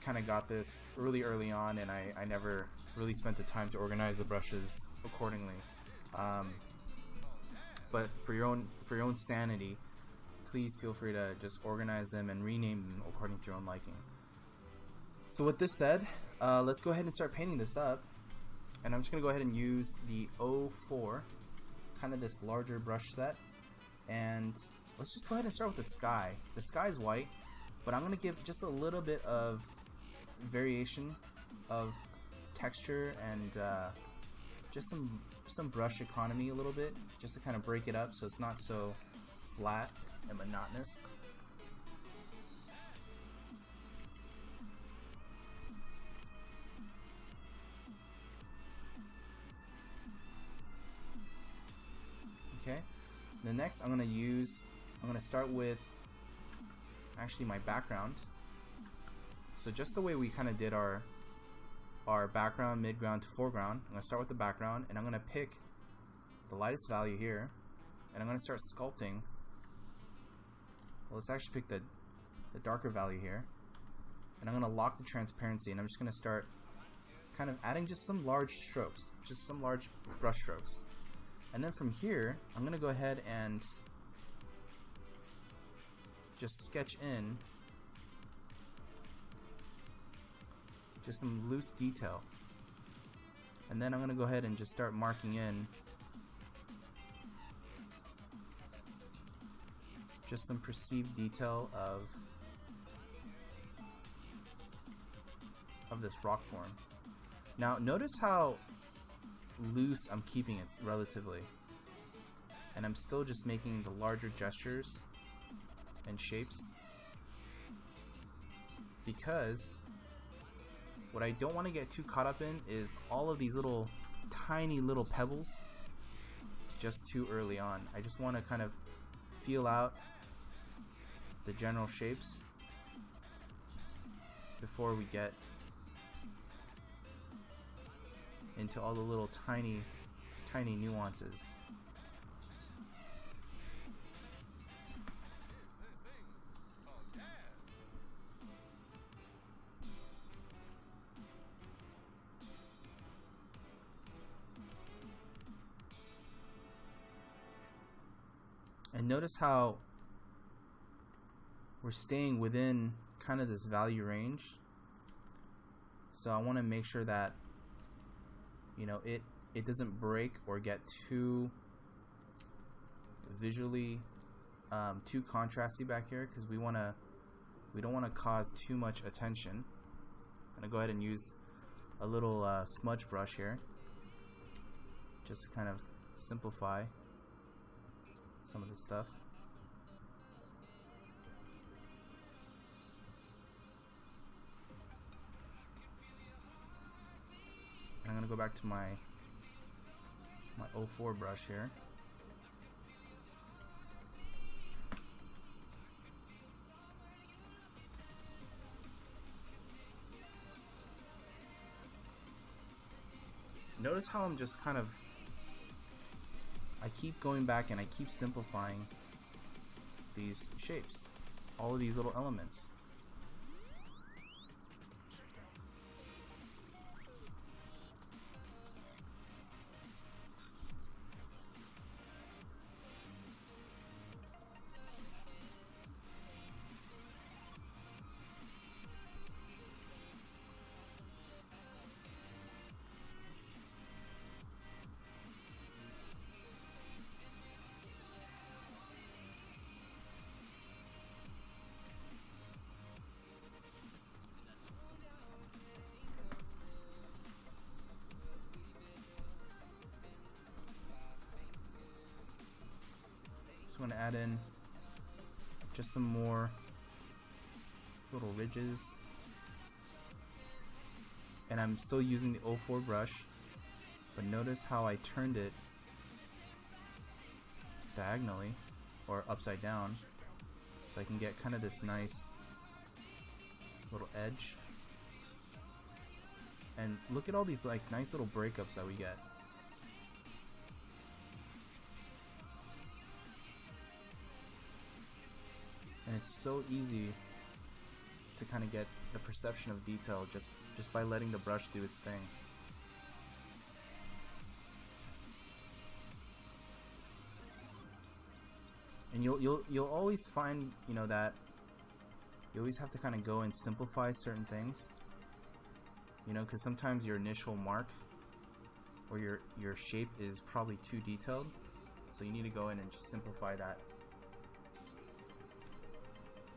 kind of got this early on, and I never really spent the time to organize the brushes accordingly. But for your own sanity, please feel free to just organize them and rename them according to your own liking. So with this said, let's go ahead and start painting this up. And I'm just going to go ahead and use the 04, kind of this larger brush set. And let's just go ahead and start with the sky. The sky is white, but I'm going to give just a little bit of variation of texture and just some brush economy a little bit, just to kind of break it up so it's not so flat and monotonous. Okay, the next I'm gonna start with actually my background. So just the way we kind of did our background, midground to foreground, I'm gonna start with the background, and I'm gonna pick the lightest value here, and I'm gonna start sculpting. Well, let's actually pick the darker value here, and I'm gonna lock the transparency, and I'm just gonna start kind of adding just some large strokes, just some large brush strokes. And then from here, I'm gonna go ahead and just sketch in just some loose detail. And then I'm gonna go ahead and just start marking in just some perceived detail of this rock form. Now notice how loose I'm keeping it relatively, and I'm still just making the larger gestures and shapes, because what I don't want to get too caught up in is all of these little tiny little pebbles just too early on. I just want to kind of feel out the general shapes before we get into all the little tiny nuances. And notice how we're staying within kind of this value range. So I want to make sure that, you know, it doesn't break or get too visually too contrasty back here, because we don't want to cause too much attention. I'm gonna go ahead and use a little smudge brush here just to kind of simplify some of this stuff. I'm gonna go back to my 04 brush here. Notice how I'm just kind of, I keep going back and I keep simplifying these shapes, all of these little elements. I'm going to add in just some more little ridges, and I'm still using the 04 brush, but notice how I turned it diagonally or upside down so I can get kind of this nice little edge. And look at all these like nice little breakups that we get. And it's so easy to kind of get the perception of detail just by letting the brush do its thing. And you'll always find, you know, that you always have to kind of go and simplify certain things, you know, because sometimes your initial mark or your shape is probably too detailed, so you need to go in and just simplify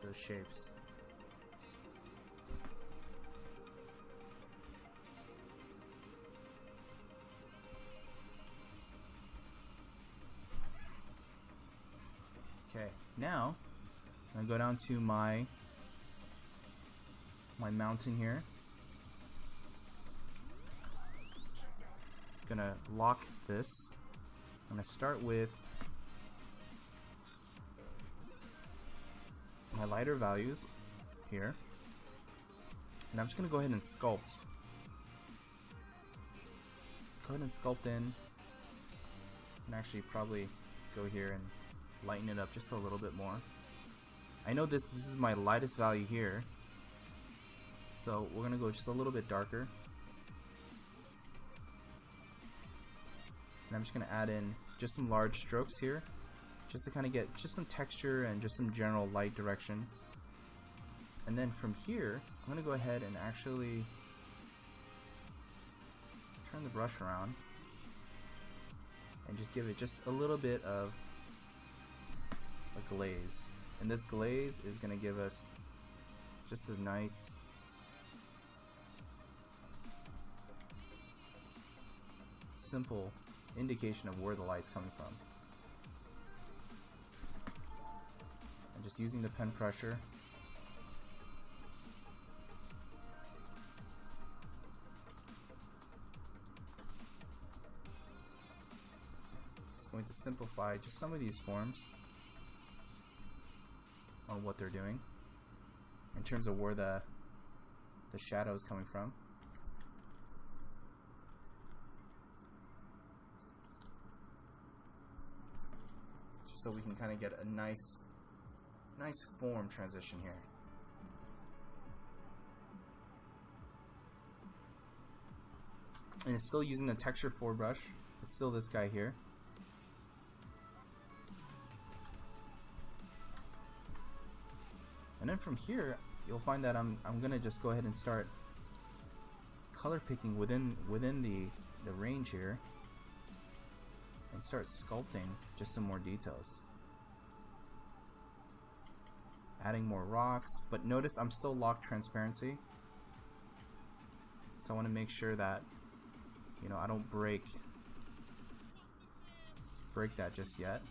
those shapes. Okay, now I'm gonna go down to my mountain here. Gonna lock this. I'm gonna start with my lighter values here, and I'm just gonna go ahead and sculpt. Go ahead and sculpt in, and actually probably go here and lighten it up just a little bit more. I know this is my lightest value here, so we're gonna go just a little bit darker. And I'm just gonna add in just some large strokes here, just to kind of get just some texture and just some general light direction. And then from here, I'm gonna go ahead and actually turn the brush around and just give it just a little bit of a glaze. And this glaze is gonna give us just a nice simple indication of where the light's coming from. just using the pen pressure. It's going to simplify just some of these forms on what they're doing in terms of where the shadow is coming from. Just so we can kind of get a nice form transition here. And it's still using the texture 4 brush. It's still this guy here. And then from here, you'll find that I'm gonna just go ahead and start color picking within the range here, and start sculpting just some more details, adding more rocks. But notice I'm still locked transparency, so I want to make sure that, you know, I don't break that just yet.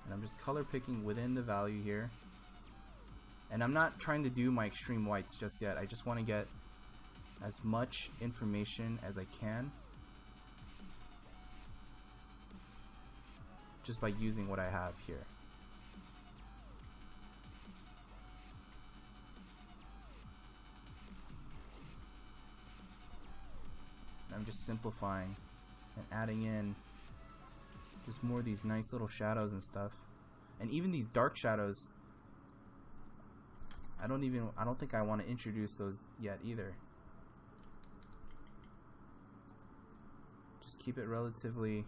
And I'm just color picking within the value here. And I'm not trying to do my extreme whites just yet. I just want to get as much information as I can just by using what I have here. And I'm just simplifying and adding in just more of these nice little shadows and stuff. And even these dark shadows, I don't think I want to introduce those yet either. Just keep it relatively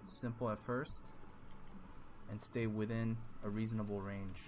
simple at first and stay within a reasonable range.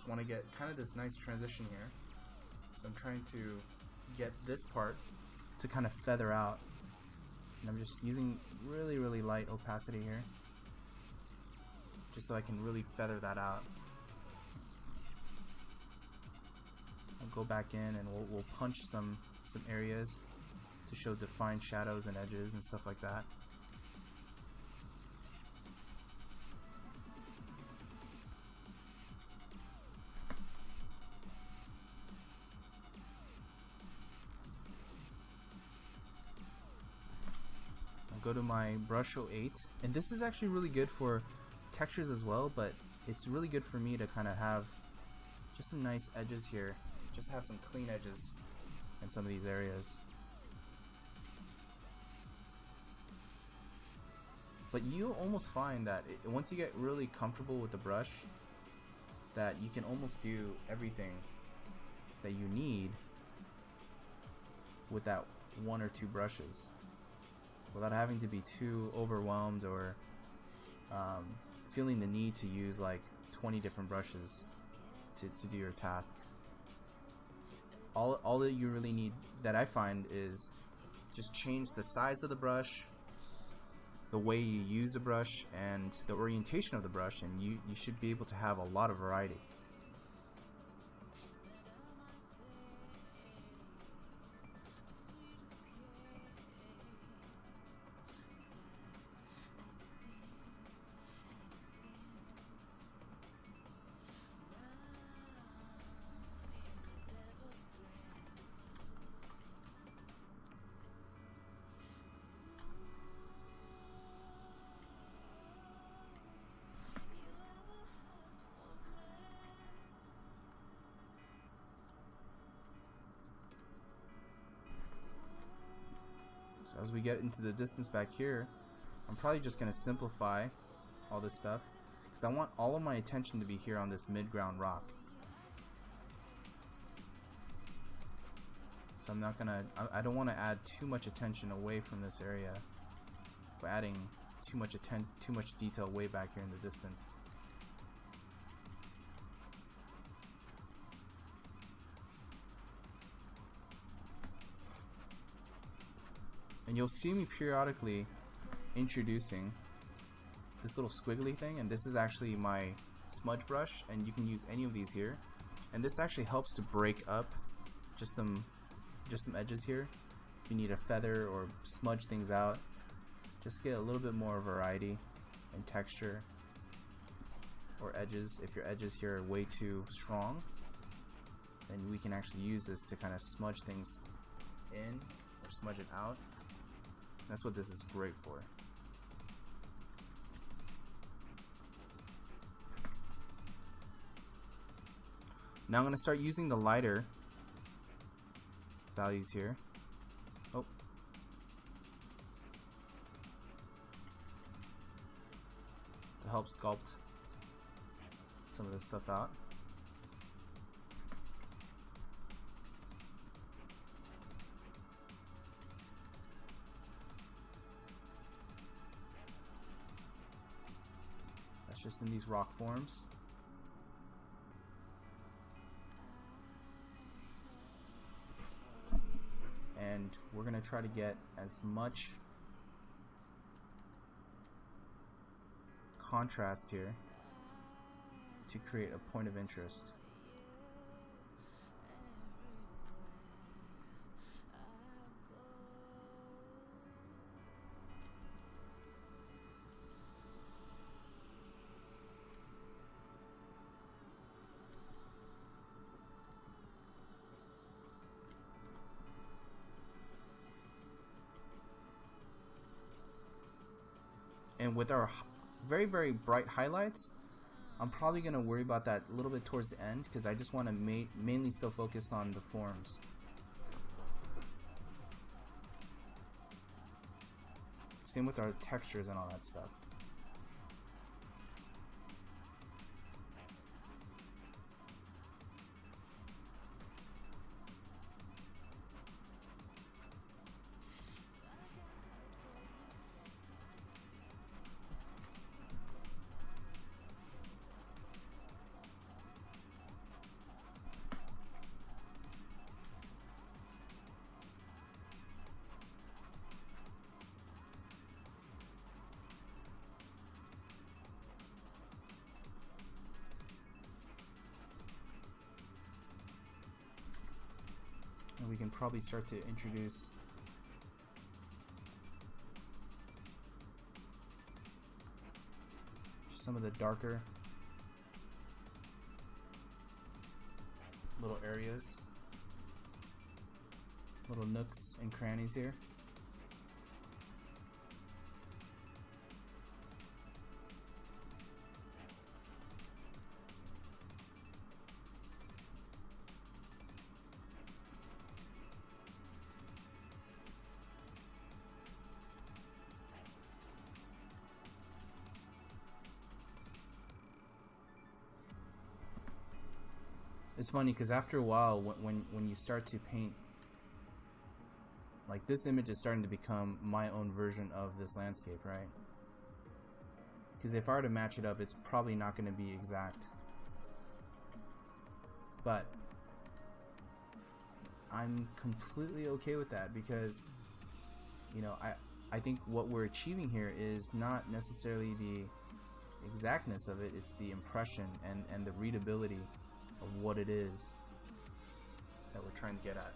Want to get kind of this nice transition here, so I'm trying to get this part to kind of feather out, and I'm just using really light opacity here just so I can really feather that out. I'll go back in and we'll punch some areas to show defined shadows and edges and stuff like that. Go to my brush 08, and this is actually really good for textures as well, but it's really good for me to kind of have just some nice edges here, just have some clean edges in some of these areas. But you'll almost find that once you get really comfortable with the brush, that you can almost do everything that you need with that 1 or 2 brushes, without having to be too overwhelmed or feeling the need to use like 20 different brushes to do your task. All that you really need, that I find, is just change the size of the brush, the way you use the brush, and the orientation of the brush, and you should be able to have a lot of variety. as we get into the distance back here, I'm probably just going to simplify all this stuff because I want all of my attention to be here on this mid-ground rock. So I'm not gonna, I don't want to add too much attention away from this area by adding too much detail way back here in the distance. And you'll see me periodically introducing this little squiggly thing, and this is actually my smudge brush, and you can use any of these here. And this actually helps to break up just some edges here. If you need a feather or smudge things out, just get a little bit more variety and texture or edges. If your edges here are way too strong, then we can actually use this to kind of smudge things in or smudge it out. That's what this is great for. Now I'm going to start using the lighter values here. Oh. To help sculpt some of this stuff out. That's just in these rock forms. And we're going to try to get as much contrast here to create a point of interest. And with our very, very bright highlights, I'm probably going to worry about that a little bit towards the end because I just want to mainly still focus on the forms. Same with our textures and all that stuff. And we can probably start to introduce just some of the darker little areas, little nooks and crannies here. It's funny because after a while, when you start to paint, like this image is starting to become my own version of this landscape, right? Because if I were to match it up, it's probably not going to be exact. But I'm completely okay with that because, you know, I think what we're achieving here is not necessarily the exactness of it, it's the impression and the readability of what it is that we're trying to get at.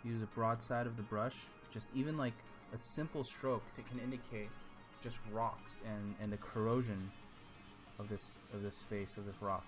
Use a broad side of the brush, just even like a simple stroke that can indicate just rocks and the corrosion of this face of this rock.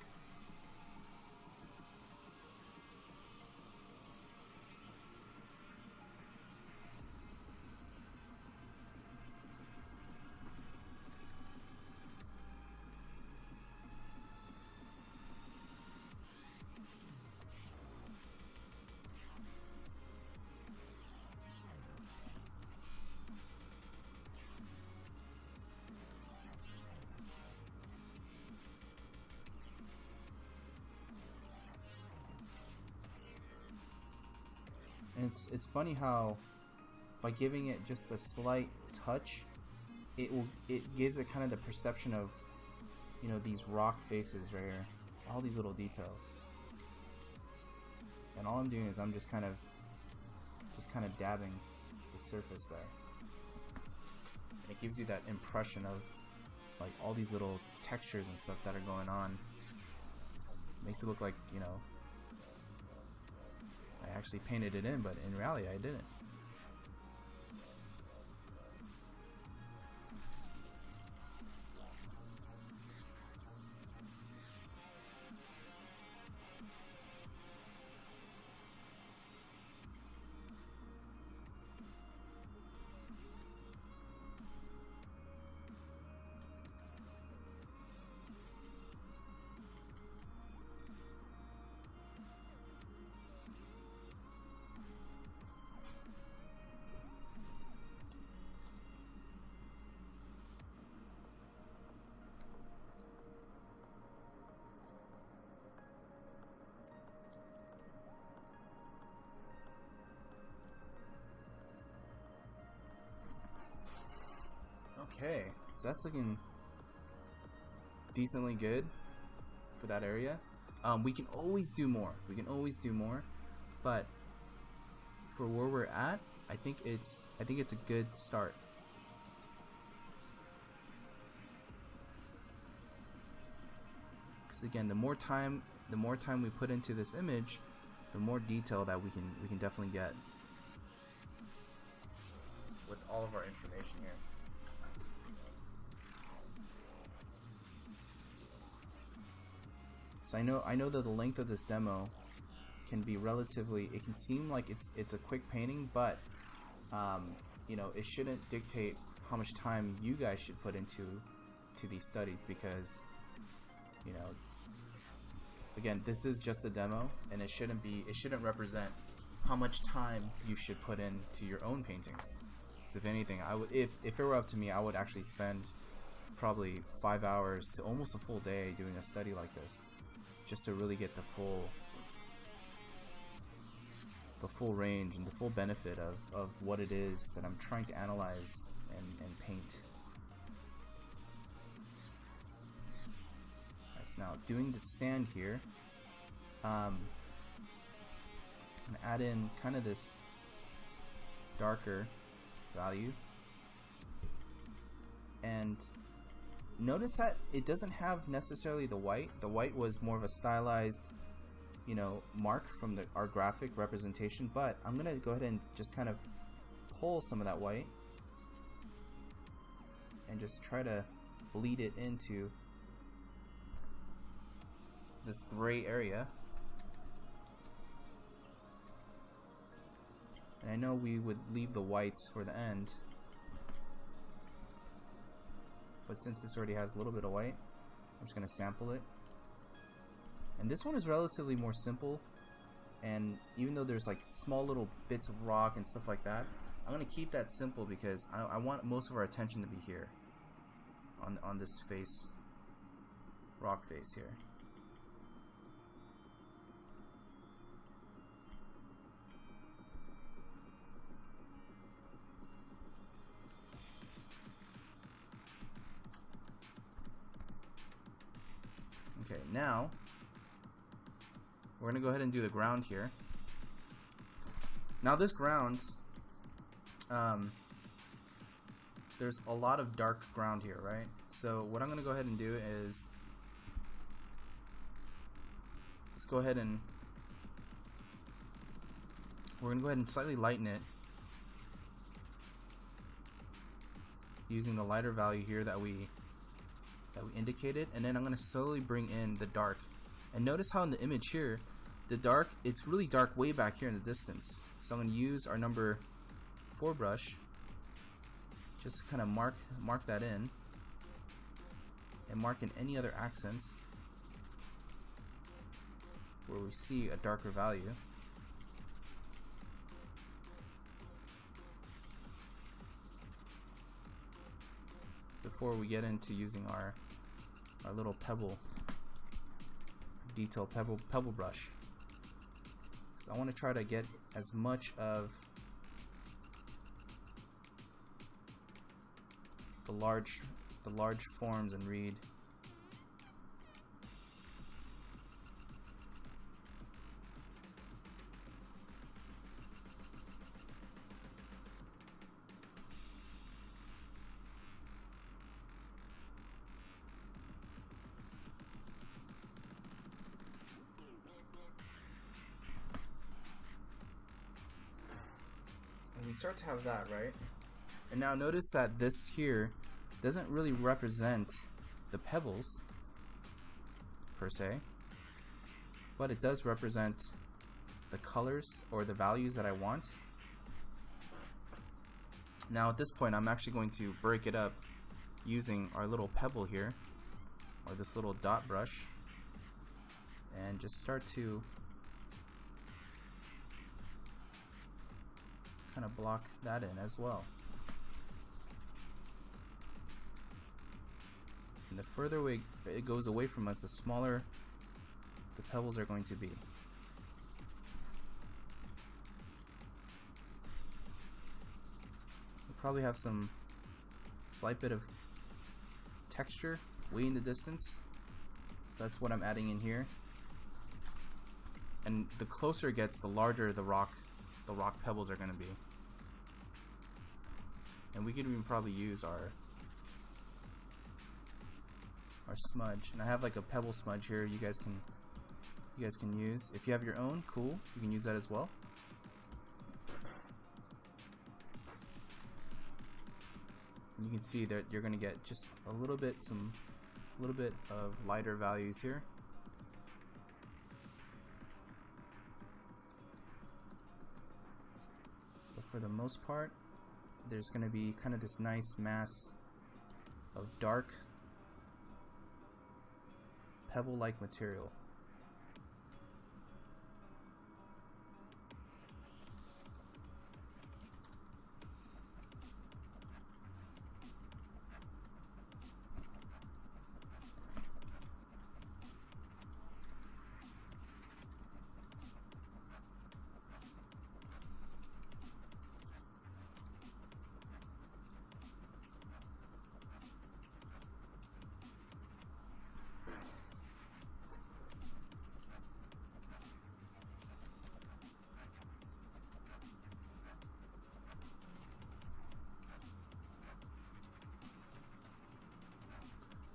And it's funny how by giving it just a slight touch, it gives it kind of the perception of, you know, these rock faces right here, all these little details. And all I'm doing is I'm just kind of dabbing the surface there. And it gives you that impression of like all these little textures and stuff that are going on. Makes it look like, you know, I actually painted it in, but in reality I didn't. Okay, so that's looking decently good for that area. We can always do more. We can always do more, but for where we're at, I think it's a good start. Because again, the more time we put into this image, the more detail that we can definitely get with all of our information here. So I know that the length of this demo can be relatively, it can seem like it's a quick painting, but you know, it shouldn't dictate how much time you guys should put into these studies, because, you know, again, this is just a demo, and it shouldn't represent how much time you should put into your own paintings. So if anything, I would, if it were up to me, I would actually spend probably 5 hours to almost a full day doing a study like this, just to really get the full range and the full benefit of what it is that I'm trying to analyze and paint. Right, so now doing the sand here, I'm gonna add in kind of this darker value, and notice that it doesn't have necessarily the white. The white was more of a stylized, you know, mark from our graphic representation, but I'm gonna go ahead and just kind of pull some of that white and just try to bleed it into this gray area. And I know we would leave the whites for the end, but since this already has a little bit of white, I'm just going to sample it. And this one is relatively more simple, and even though there's like small little bits of rock and stuff like that, I'm going to keep that simple because I want most of our attention to be here on this face, rock face here. Okay, now we're gonna go ahead and do the ground here. Now this ground, there's a lot of dark ground here, right? So what I'm gonna go ahead and do is, let's go ahead and we're gonna go ahead and slightly lighten it using the lighter value here that we that we indicated, and then I'm going to slowly bring in the dark. And notice how in the image here, the dark, it's really dark way back here in the distance. So I'm going to use our number 4 brush just to kind of mark that in, and mark in any other accents where we see a darker value. Before we get into using our little pebble detail pebble brush, because I want to try to get as much of the large forms and read. And we start to have that, right? And now notice that this here doesn't really represent the pebbles per se, but it does represent the colors or the values that I want. Now at this point I'm actually going to break it up using our little pebble here, or this little dot brush, and just start to kind of block that in as well. And the further away it goes away from us, the smaller the pebbles are going to be. We'll probably have some slight bit of texture way in the distance. So that's what I'm adding in here. And the closer it gets, the larger the rock pebbles are going to be. And we could even probably use our smudge, and I have like a pebble smudge here. You guys can use. If you have your own, cool, you can use that as well. And you can see that you're going to get just a little bit of lighter values here. But for the most part, there's going to be kind of this nice mass of dark pebble-like material.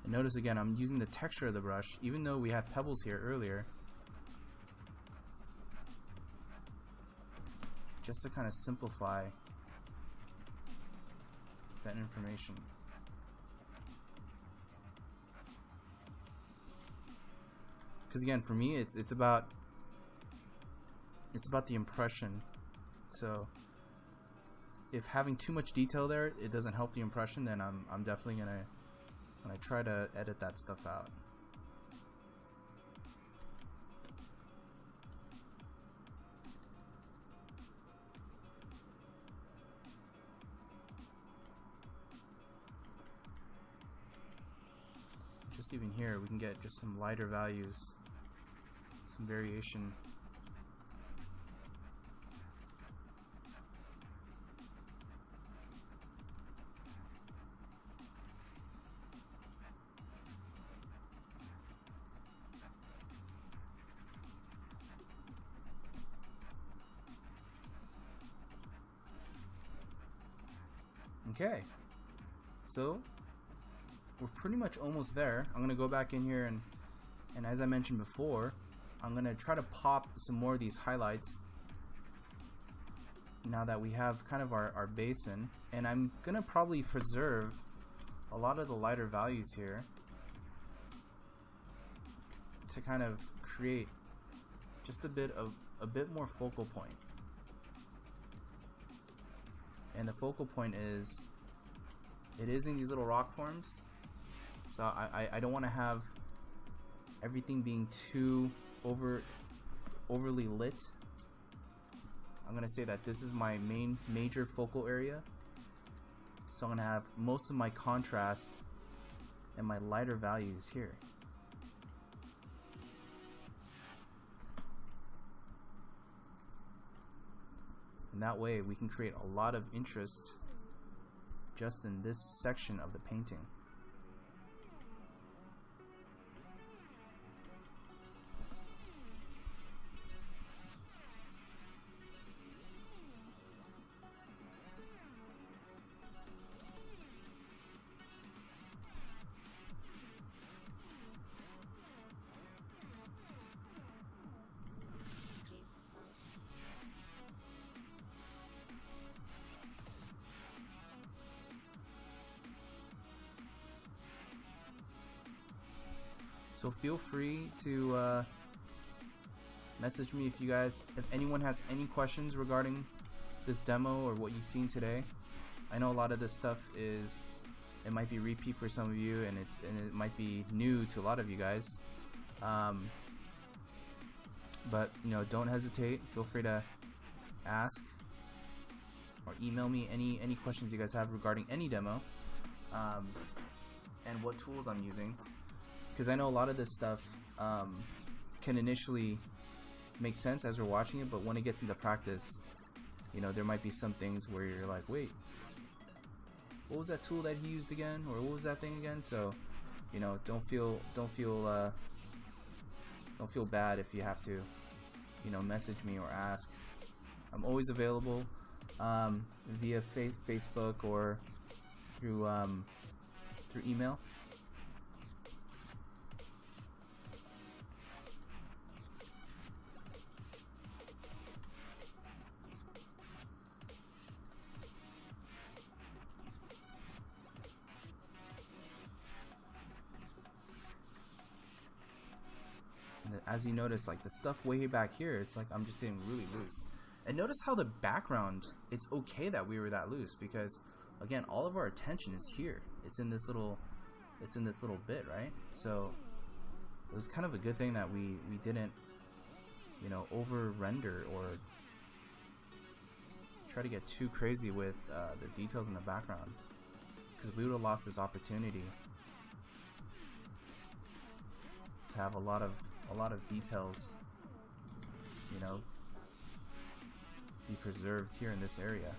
And notice again, I'm using the texture of the brush, even though we had pebbles here earlier, just to kind of simplify that information. Because again, for me, it's about the impression. So if having too much detail there, it doesn't help the impression, then I'm definitely gonna try to edit that stuff out. Just even here, we can get just some lighter values, some variation. Okay, so we're pretty much almost there. I'm gonna go back in here and as I mentioned before, I'm gonna try to pop some more of these highlights now that we have kind of our base in, and I'm gonna probably preserve a lot of the lighter values here to kind of create just a bit more focal point. And the focal point is, it is in these little rock forms, so I don't want to have everything being too overly lit. I'm gonna say that this is my major focal area, so I'm gonna have most of my contrast and my lighter values here. And that way we can create a lot of interest just in this section of the painting. So feel free to message me if anyone has any questions regarding this demo or what you've seen today. I know a lot of this stuff it might be repeat for some of you, and it might be new to a lot of you guys. But you know, don't hesitate. Feel free to ask or email me any questions you guys have regarding any demo, and what tools I'm using. Because I know a lot of this stuff can initially make sense as we're watching it, but when it gets into practice, you know, there might be some things where you're like, wait, what was that tool that he used again, or what was that thing again? So, you know, don't feel bad if you have to, you know, message me or ask. I'm always available via Facebook or through email. As you notice, like the stuff way back here, it's like I'm just getting really loose. And notice how the background, it's okay that we were that loose, because again, all of our attention is here. It's in this little bit, right? So it was kind of a good thing that we didn't, you know, over render or try to get too crazy with the details in the background, because we would have lost this opportunity to have a lot of details, you know, be preserved here in this area.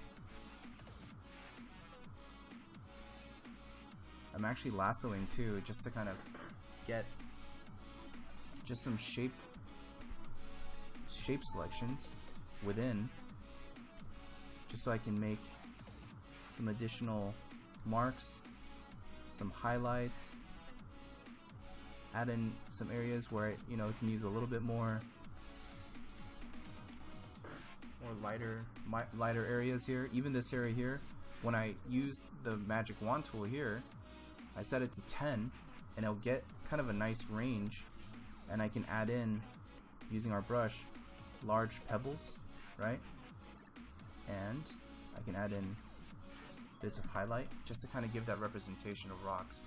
I'm actually lassoing too, just to kind of get just some shape selections within, just so I can make some additional marks, some highlights, add in some areas where I, you know, can use a little bit more lighter areas here. Even this area here, when I use the magic wand tool here, I set it to 10, and it'll get kind of a nice range, and I can add in, using our brush, large pebbles, right? And I can add in bits of highlight just to kind of give that representation of rocks,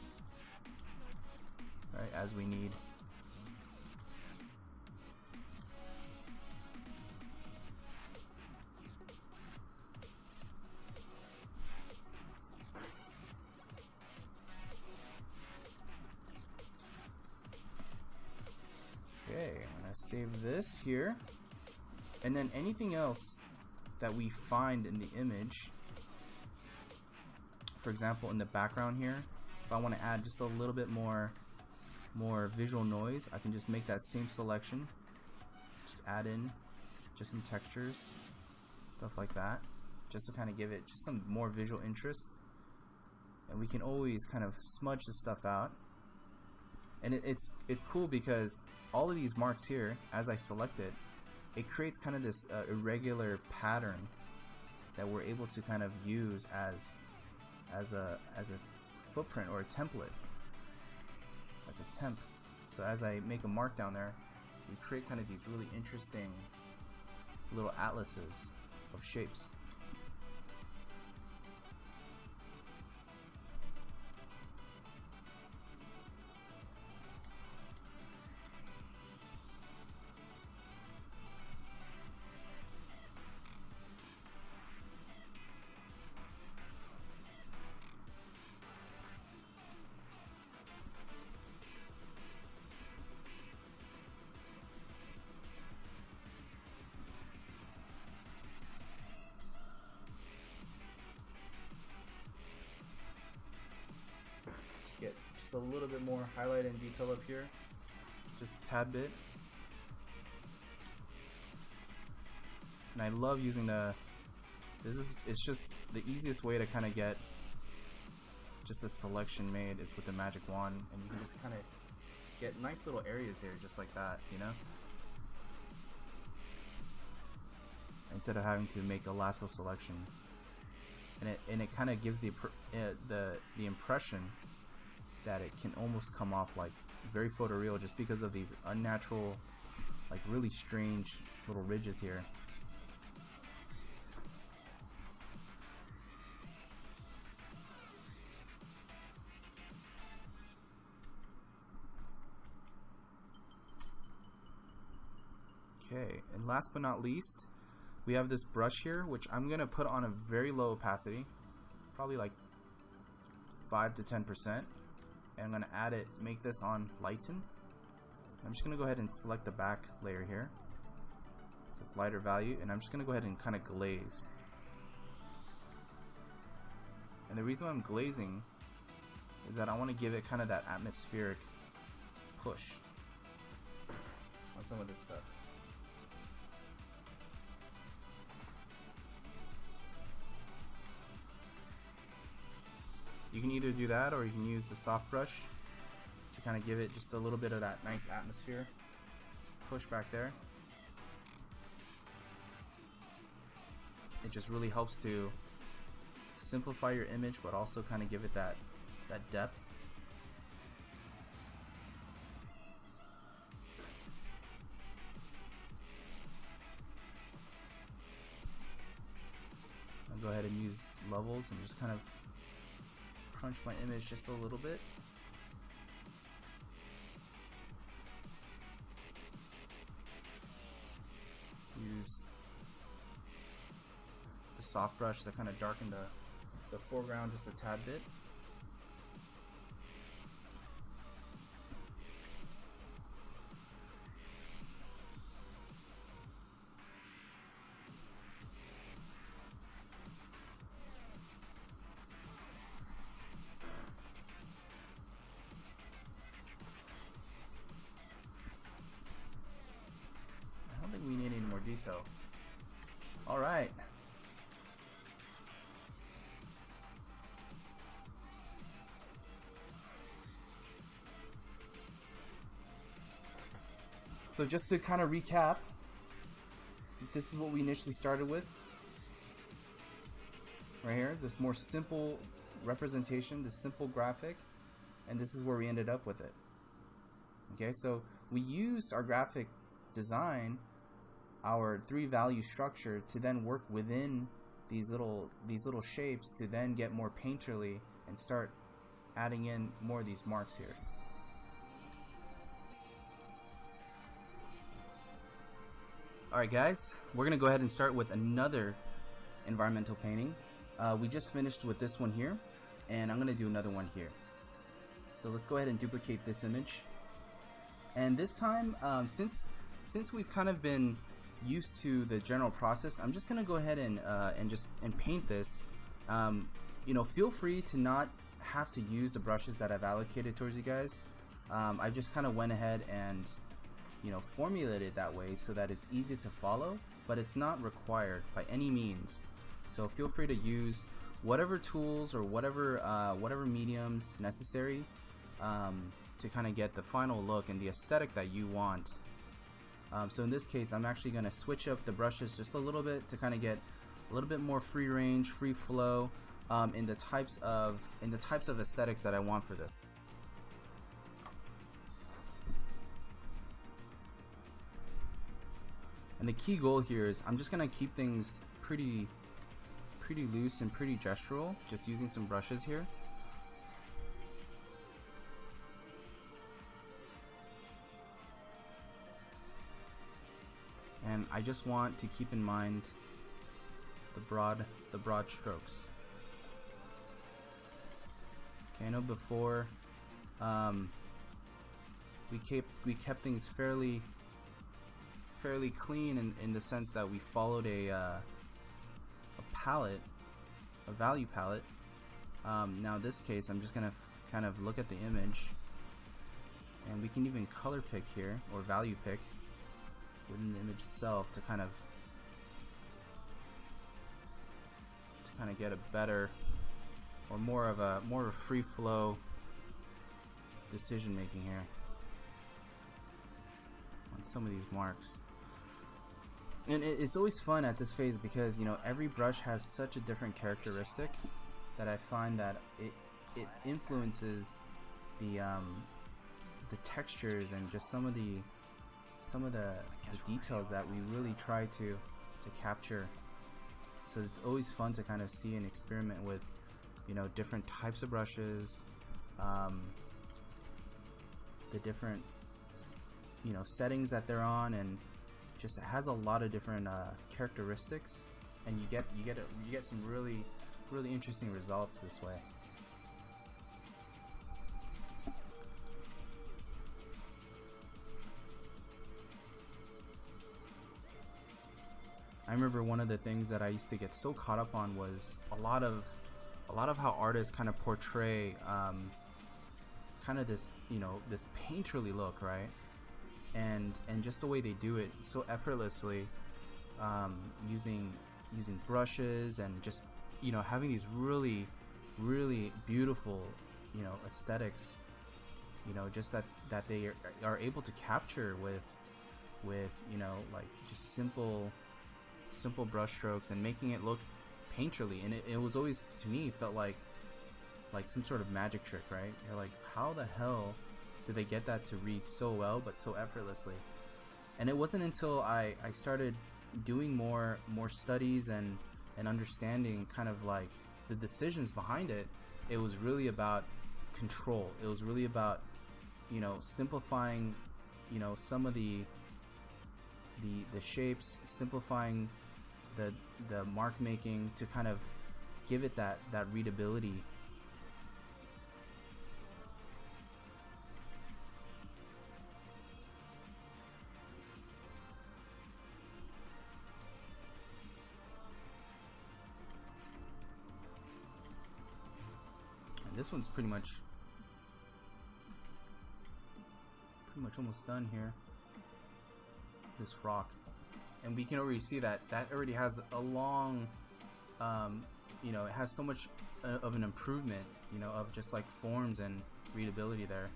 right, as we need. Okay, I'm gonna save this here, and then anything else that we find in the image, for example in the background here, if I want to add just a little bit more visual noise, I can just make that same selection, just add in just some textures, stuff like that, just to kind of give it just some more visual interest. And we can always kind of smudge this stuff out, and it's cool because all of these marks here, as I select it, it creates kind of this irregular pattern that we're able to kind of use as a footprint or a template, as a temp. So as I make a mark down there, we create kind of these really interesting little atlases of shapes. Get just a little bit more highlight and detail up here, just a tad bit. And I love using it's just the easiest way to kind of get just a selection made is with the magic wand, and you can just kind of get nice little areas here just like that, you know, instead of having to make a lasso selection. And it kind of gives the impression that it can almost come off like very photoreal just because of these unnatural, like really strange little ridges here. Okay, and last but not least, we have this brush here, which I'm gonna put on a very low opacity, probably like 5 to 10%. And I'm gonna add it, make this on lighten. I'm just gonna go ahead and select the back layer here, this lighter value, and I'm just gonna go ahead and kind of glaze. And the reason why I'm glazing is that I want to give it kind of that atmospheric push on some of this stuff. You can either do that, or you can use the soft brush to kind of give it just a little bit of that nice atmosphere push back there. It just really helps to simplify your image, but also kind of give it that depth. I'll go ahead and use levels and just kind of crunch my image just a little bit. Use the soft brush to kind of darken the foreground just a tad bit. We need any more detail. All right. So just to kind of recap, this is what we initially started with. Right here, this more simple representation, this simple graphic, and this is where we ended up with it. Okay, so we used our graphic design, our 3-value structure, to then work within these little shapes to then get more painterly and start adding in more of these marks here. Alright guys, we're gonna go ahead and start with another environmental painting. We just finished with this one here, and I'm gonna do another one here. So let's go ahead and duplicate this image, and this time since we've kind of been used to the general process, I'm just gonna go ahead and paint this. You know, feel free to not have to use the brushes that I've allocated towards you guys. I just kind of went ahead and, you know, formulated it that way so that it's easy to follow, but it's not required by any means. So feel free to use whatever tools or whatever mediums necessary to kind of get the final look and the aesthetic that you want. So in this case, I'm actually going to switch up the brushes just a little bit to kind of get a little bit more free range, free flow in the types of aesthetics that I want for this. And the key goal here is I'm just gonna keep things pretty loose and pretty gestural, just using some brushes here. And I just want to keep in mind the broad strokes. Okay, I know before we kept things fairly clean in the sense that we followed a palette, a value palette. Now in this case, I'm just gonna kind of look at the image, and we can even color pick here or value pick within the image itself to kind of get a better or more of a free flow decision making here on some of these marks. And it's always fun at this phase because, you know, every brush has such a different characteristic that I find that it influences the textures and just some of the details that we really try to capture. So it's always fun to kind of see and experiment with, you know, different types of brushes, the different, you know, settings that they're on, and just it has a lot of different characteristics, and you get some really interesting results this way. I remember one of the things that I used to get so caught up on was a lot of how artists kind of portray kind of this, you know, this painterly look, right? And just the way they do it so effortlessly, using brushes and just, you know, having these really beautiful, you know, aesthetics, you know, just that they are able to capture with you know, like just simple brush strokes and making it look painterly. And it was always, to me, felt like some sort of magic trick, right? You're like, how the hell did they get that to read so well but so effortlessly? And it wasn't until I started doing more studies and understanding kind of like the decisions behind it. It was really about control. It was really about, you know, simplifying, you know, some of the shapes, simplifying the mark making to kind of give it that readability. And this one's pretty much almost done here. This rock, and we can already see that already has a long, you know, it has so much of an improvement, you know, of just like forms and readability there.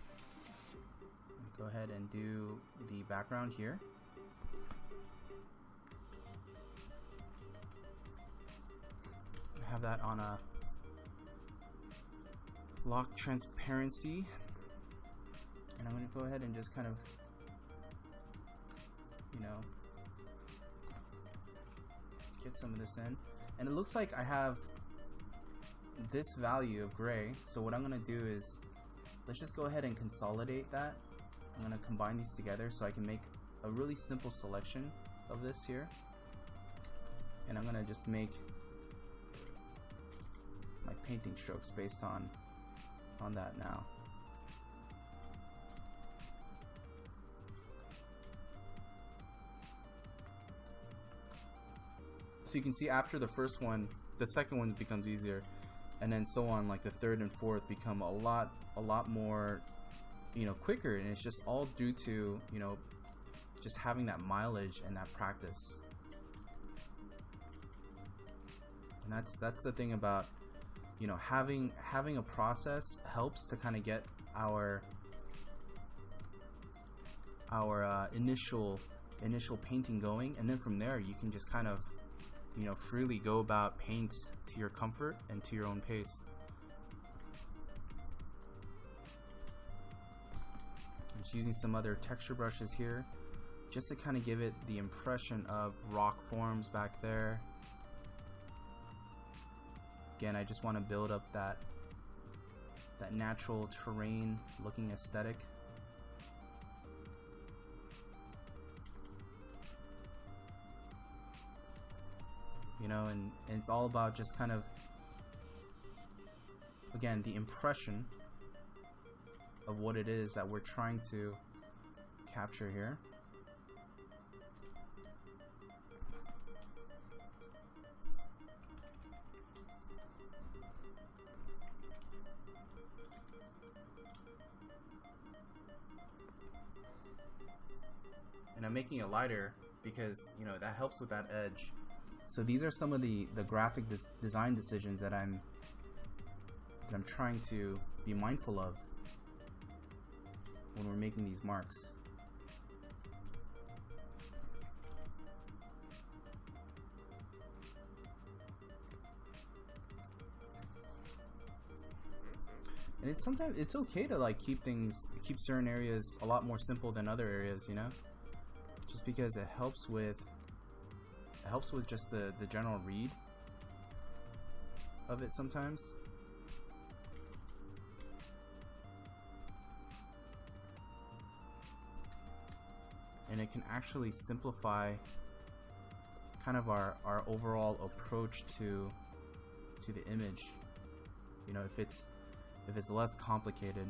Go ahead and do the background here. Have that on a lock transparency, and I'm going to go ahead and just kind of, you know, get some of this in. And it looks like I have this value of gray, so what I'm going to do is, let's just go ahead and consolidate that. I'm going to combine these together so I can make a really simple selection of this here. And I'm going to just make my painting strokes based on that now. So you can see after the first one, the second one becomes easier, and then so on, like the third and fourth become a lot more, you know, quicker, and it's just all due to, you know, just having that mileage and that practice. And that's the thing about, you know, having a process helps to kind of get our initial painting going, and then from there you can just kind of, you know, freely go about paint to your comfort and to your own pace. I'm just using some other texture brushes here just to kind of give it the impression of rock forms back there. Again, I just want to build up that natural terrain looking aesthetic. You know, and it's all about just kind of, again, the impression of what it is that we're trying to capture here. And I'm making it lighter because, you know, that helps with that edge. So these are some of the graphic design decisions that I'm trying to be mindful of when we're making these marks. And it's sometimes it's okay to like keep certain areas a lot more simple than other areas, you know, just because it helps with just the general read of it sometimes. And it can actually simplify kind of our overall approach to the image, you know, if it's less complicated.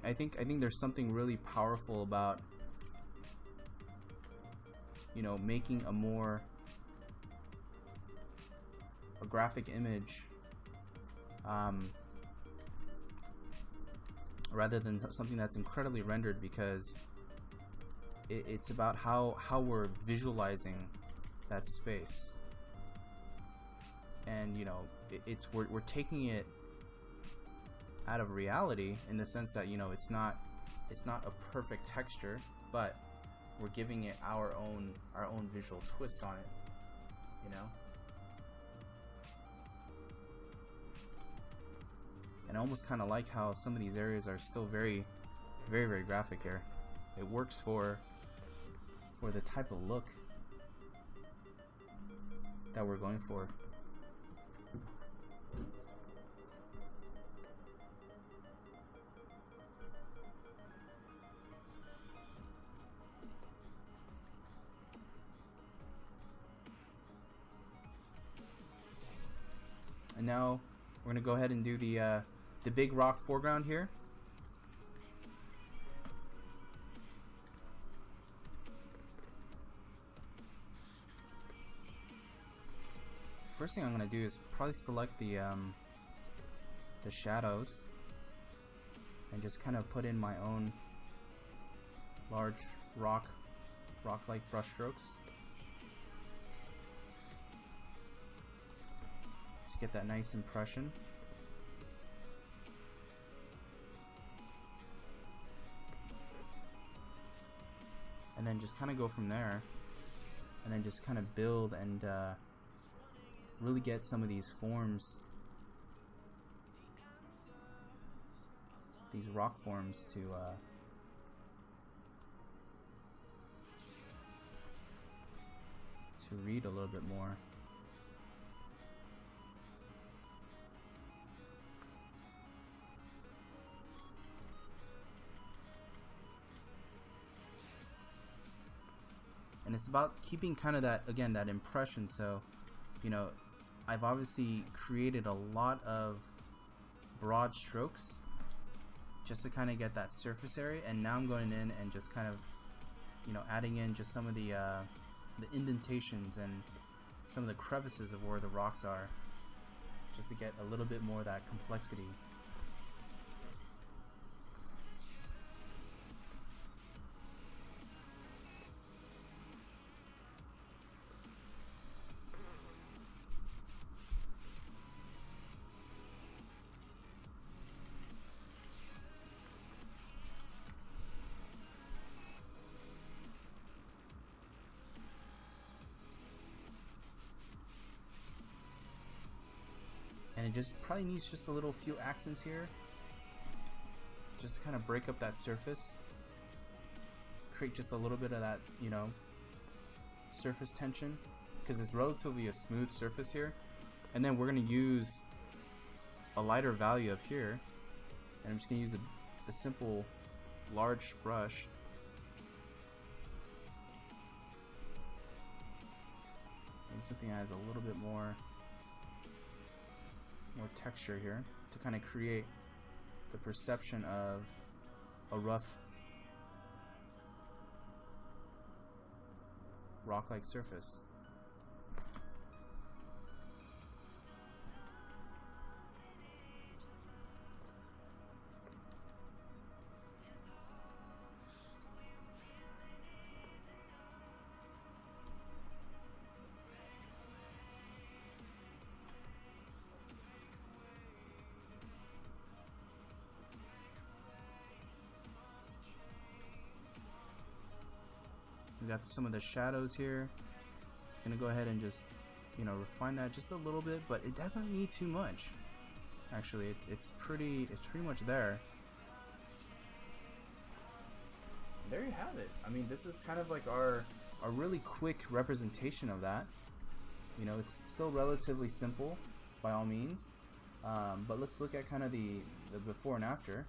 I think there's something really powerful about, you know, making a graphic image rather than something that's incredibly rendered, because it's about how we're visualizing that space. And you know, we're taking it out of reality in the sense that, you know, it's not a perfect texture, but we're giving it our own visual twist on it, you know. And I almost kind of like how some of these areas are still very, very, very graphic here. It works for the type of look that we're going for. And now we're gonna go ahead and do the big rock foreground here. First thing I'm gonna do is probably select the shadows and just kind of put in my own large rock-like brush strokes. Just get that nice impression. And then just kind of go from there, and then just kind of build and really get some of these forms, these rock forms to read a little bit more. And it's about keeping kind of that, again, that impression. So, you know, I've obviously created a lot of broad strokes just to kind of get that surface area, and now I'm going in and just kind of, you know, adding in just some of the indentations and some of the crevices of where the rocks are, just to get a little bit more of that complexity. it just probably needs just a little few accents here, just to kind of break up that surface, create just a little bit of that, you know, surface tension, because it's relatively a smooth surface here. And then we're going to use a lighter value up here, and I'm just going to use a simple large brush. Maybe something that has a little bit more texture here to kind of create the perception of a rough rock-like surface. We got some of the shadows here. Just gonna go ahead and just, you know, refine that just a little bit, but it doesn't need too much. Actually, it's pretty much there. There you have it. I mean, this is kind of like our really quick representation of that. You know, it's still relatively simple by all means, but let's look at kind of the before and after.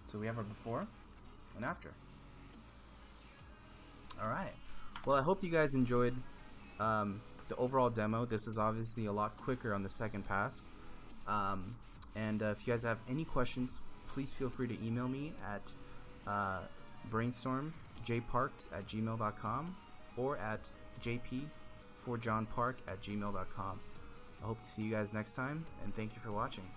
So we have our before and after. Alright, well, I hope you guys enjoyed the overall demo. This is obviously a lot quicker on the second pass. And if you guys have any questions, please feel free to email me at brainstormjparked@gmail.com or at jp4johnpark@gmail.com. I hope to see you guys next time, and thank you for watching.